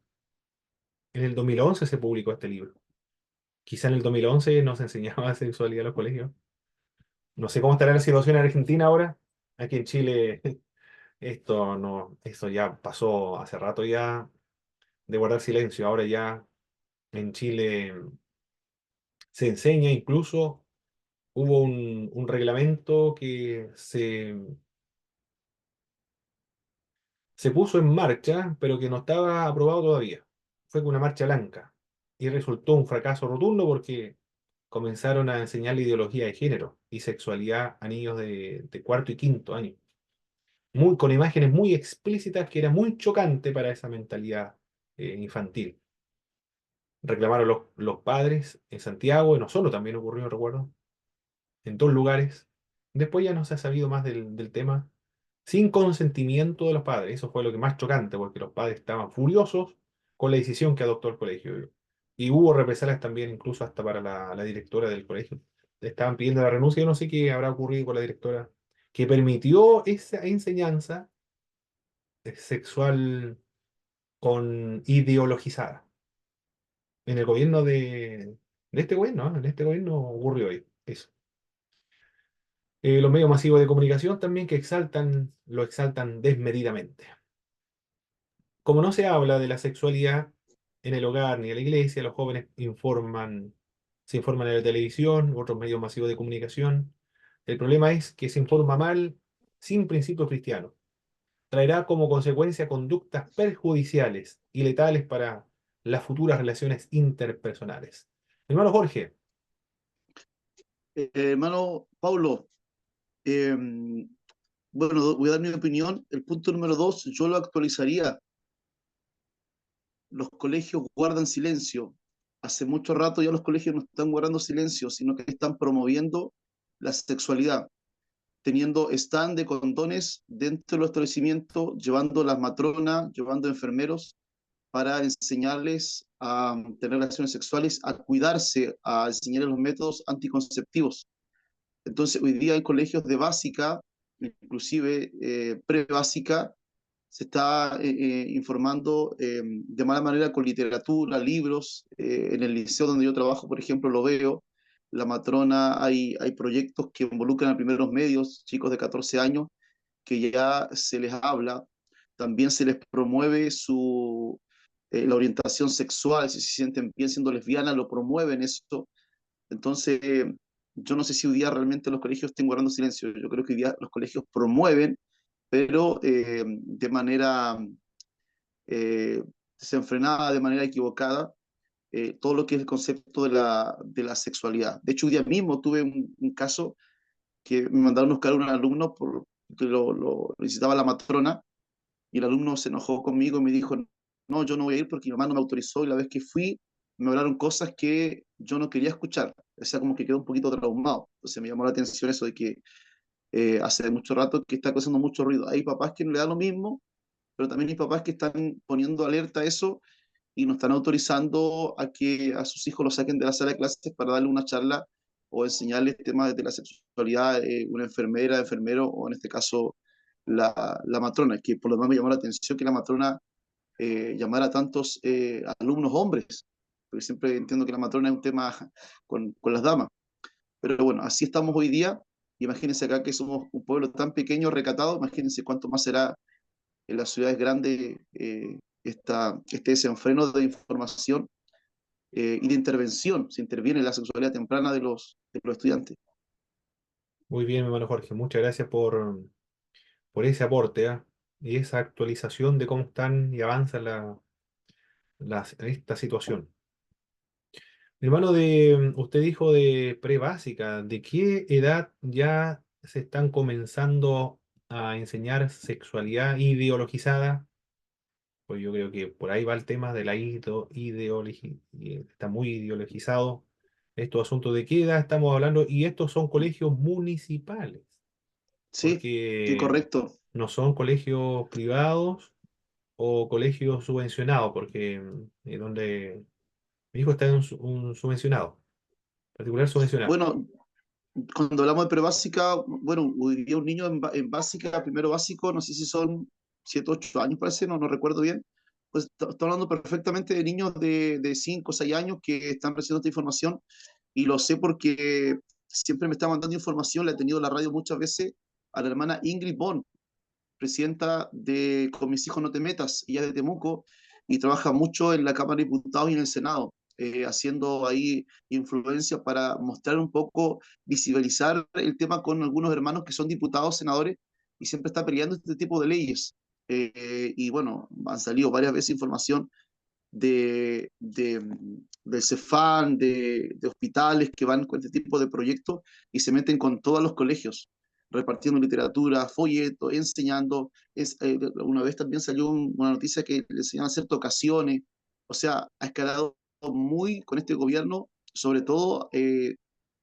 En el 2011 se publicó este libro. Quizá en el 2011 no se enseñaba sexualidad en los colegios. No sé cómo estará la situación en Argentina ahora. Aquí en Chile esto no, esto ya pasó hace rato ya de guardar silencio. Ahora ya en Chile se enseña, incluso hubo un reglamento que se puso en marcha, pero que no estaba aprobado todavía. Fue con una marcha blanca y resultó un fracaso rotundo porque comenzaron a enseñar la ideología de género y sexualidad a niños de cuarto y quinto año, con imágenes muy explícitas que era muy chocante para esa mentalidad infantil. Reclamaron los padres en Santiago, en Osorno también ocurrió, recuerdo, en dos lugares. Después ya no se ha sabido más del tema, sin consentimiento de los padres. Eso fue lo que más chocante, porque los padres estaban furiosos con la decisión que adoptó el colegio. Y hubo represalias también, incluso hasta para la directora del colegio. Le estaban pidiendo la renuncia. Yo no sé qué habrá ocurrido con la directora, que permitió esa enseñanza sexual con ideologizada. En el gobierno de este gobierno, ¿eh? En este gobierno ocurrió eso. Los medios masivos de comunicación también que lo exaltan desmedidamente. Como no se habla de la sexualidad en el hogar ni en la iglesia, los jóvenes se informan en la televisión, otros medios masivos de comunicación. El problema es que se informa mal, sin principios cristianos. Traerá como consecuencia conductas perjudiciales y letales para las futuras relaciones interpersonales. Hermano Jorge, Hermano Paulo, eh, bueno, voy a dar mi opinión. El punto número dos, yo lo actualizaría. Los colegios guardan silencio. Hace mucho rato ya los colegios no están guardando silencio, sino que están promoviendo la sexualidad, teniendo stand de condones dentro de los establecimientos, llevando las matronas, llevando enfermeros para enseñarles a tener relaciones sexuales, a cuidarse, a enseñarles los métodos anticonceptivos. Entonces, hoy día en colegios de básica, inclusive pre-básica, se está informando de mala manera con literatura, libros. En el liceo donde yo trabajo, por ejemplo, lo veo. La matrona, hay proyectos que involucran a primeros medios, chicos de 14 años, que ya se les habla. También se les promueve la orientación sexual, si se sienten bien siendo lesbianas, lo promueven eso. Entonces, yo no sé si hoy día realmente los colegios estén guardando silencio. Yo creo que hoy día los colegios promueven, pero de manera desenfrenada, de manera equivocada, todo lo que es el concepto de la sexualidad. De hecho, hoy día mismo tuve un caso que me mandaron a buscar un alumno porque lo necesitaba la matrona, y el alumno se enojó conmigo y me dijo, no, yo no voy a ir porque mi mamá no me autorizó, y la vez que fui me hablaron cosas que yo no quería escuchar. O sea, como que quedó un poquito traumado. Entonces me llamó la atención eso de que hace mucho rato que está causando mucho ruido. Hay papás que no le da lo mismo, pero también hay papás que están poniendo alerta a eso y no están autorizando a que a sus hijos los saquen de la sala de clases para darle una charla o enseñarles temas de la sexualidad, una enfermera, enfermero, o en este caso la matrona, que por lo demás me llamó la atención que la matrona llamara a tantos alumnos hombres, porque siempre entiendo que la matrona es un tema con las damas. Pero bueno, así estamos hoy día. Imagínense acá que somos un pueblo tan pequeño, recatado, imagínense cuánto más será en las ciudades grandes este desenfreno de información y de intervención, se interviene en la sexualidad temprana de los estudiantes. Muy bien, mi hermano Jorge, muchas gracias por ese aporte, ¿ah? Y esa actualización de cómo están y avanza esta situación. Mi hermano, usted dijo de pre-básica, ¿de qué edad ya se están comenzando a enseñar sexualidad ideologizada? Pues yo creo que por ahí va el tema de la está muy ideologizado estos asuntos. ¿De qué edad estamos hablando? Y estos son colegios municipales, Sí, sí, porque correcto. no son colegios privados o colegios subvencionados, porque donde mi hijo está en un subvencionado, particular subvencionado. Bueno, cuando hablamos de prebásica, bueno, hoy día un niño en básica, primero básico, no sé si son 7 8 años, parece, no recuerdo bien. Pues estamos hablando perfectamente de niños de 5 o 6 años que están recibiendo esta información y lo sé porque siempre me está mandando información, la he tenido en la radio muchas veces, a la hermana Ingrid Bond, presidenta de Con mis hijos no te metas, ella es de Temuco y trabaja mucho en la Cámara de Diputados y en el Senado, haciendo ahí influencia para mostrar un poco, visibilizar el tema con algunos hermanos que son diputados, senadores, y siempre está peleando este tipo de leyes. Y bueno, han salido varias veces información del CEFAN, de hospitales que van con este tipo de proyectos y se meten con todos los colegios, repartiendo literatura, folletos, enseñando. Una vez también salió una noticia que le enseñan a hacer tocaciones, o sea, ha escalado muy con este gobierno, sobre todo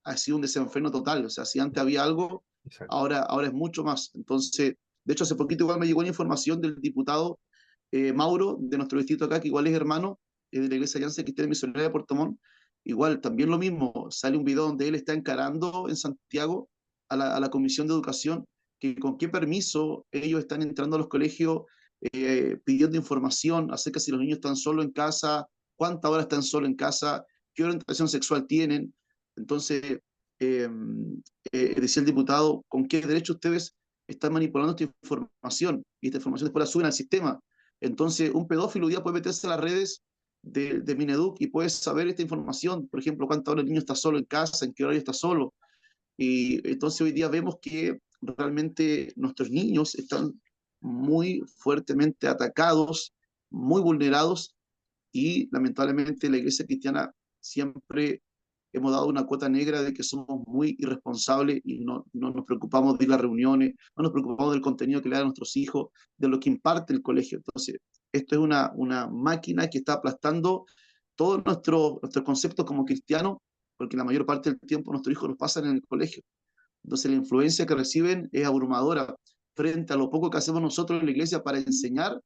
ha sido un desenfreno total, o sea, si antes había algo, Exacto. ahora es mucho más. Entonces, de hecho, hace poquito igual me llegó una información del diputado Mauro, de nuestro distrito acá, que igual es hermano de la Iglesia Alianza Cristiana Misionera de Puerto Montt, igual también lo mismo, sale un video donde él está encarando en Santiago a la Comisión de Educación, que con qué permiso ellos están entrando a los colegios pidiendo información acerca de si los niños están solos en casa, cuántas horas están solos en casa, qué orientación sexual tienen. Entonces, eh, decía el diputado, ¿con qué derecho ustedes están manipulando esta información? Y esta información después la suben al sistema. Entonces, un pedófilo hoy día puede meterse a las redes de Mineduc y puede saber esta información, por ejemplo, cuántas horas el niño está solo en casa, en qué horario está solo. Y entonces hoy día vemos que realmente nuestros niños están muy fuertemente atacados, muy vulnerados y lamentablemente la iglesia cristiana siempre hemos dado una cuota negra de que somos muy irresponsables y no nos preocupamos de ir a reuniones, no nos preocupamos del contenido que le dan a nuestros hijos, de lo que imparte el colegio. Entonces, esto es una máquina que está aplastando todos nuestros conceptos como cristianos, porque la mayor parte del tiempo nuestros hijos los pasan en el colegio. Entonces, la influencia que reciben es abrumadora frente a lo poco que hacemos nosotros en la iglesia para enseñar,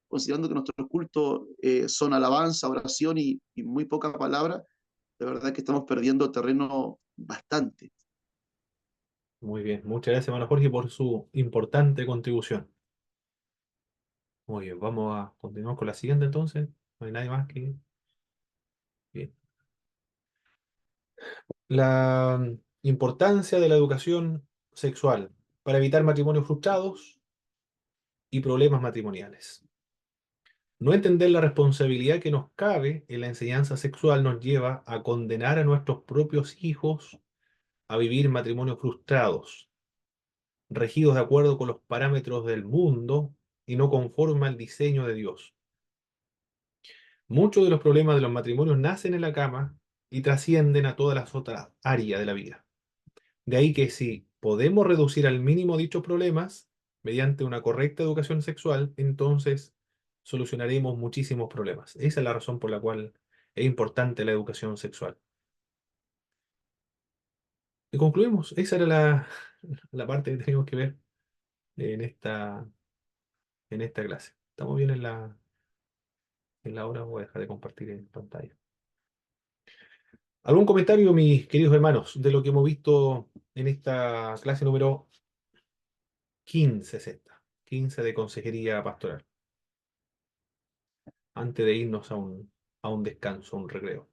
considerando que nuestros cultos son alabanza, oración y muy poca palabra. De verdad que estamos perdiendo terreno bastante. Muy bien, muchas gracias, hermano Jorge, por su importante contribución. Muy bien, vamos a continuar con la siguiente entonces. No hay nadie más que... Bien. La importancia de la educación sexual para evitar matrimonios frustrados y problemas matrimoniales. No entender la responsabilidad que nos cabe en la enseñanza sexual nos lleva a condenar a nuestros propios hijos a vivir matrimonios frustrados, regidos de acuerdo con los parámetros del mundo y no conforme al diseño de Dios. Muchos de los problemas de los matrimonios nacen en la cama y trascienden a todas las otras áreas de la vida. De ahí que si podemos reducir al mínimo dichos problemas mediante una correcta educación sexual, entonces solucionaremos muchísimos problemas. Esa es la razón por la cual es importante la educación sexual. Y concluimos. Esa era la parte que teníamos que ver en esta clase. Estamos bien en la hora, voy a dejar de compartir en pantalla. ¿Algún comentario, mis queridos hermanos, de lo que hemos visto en esta clase número 15 Z? 15 de consejería pastoral, antes de irnos a un descanso, a un recreo.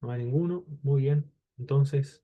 No hay ninguno. Muy bien. Entonces,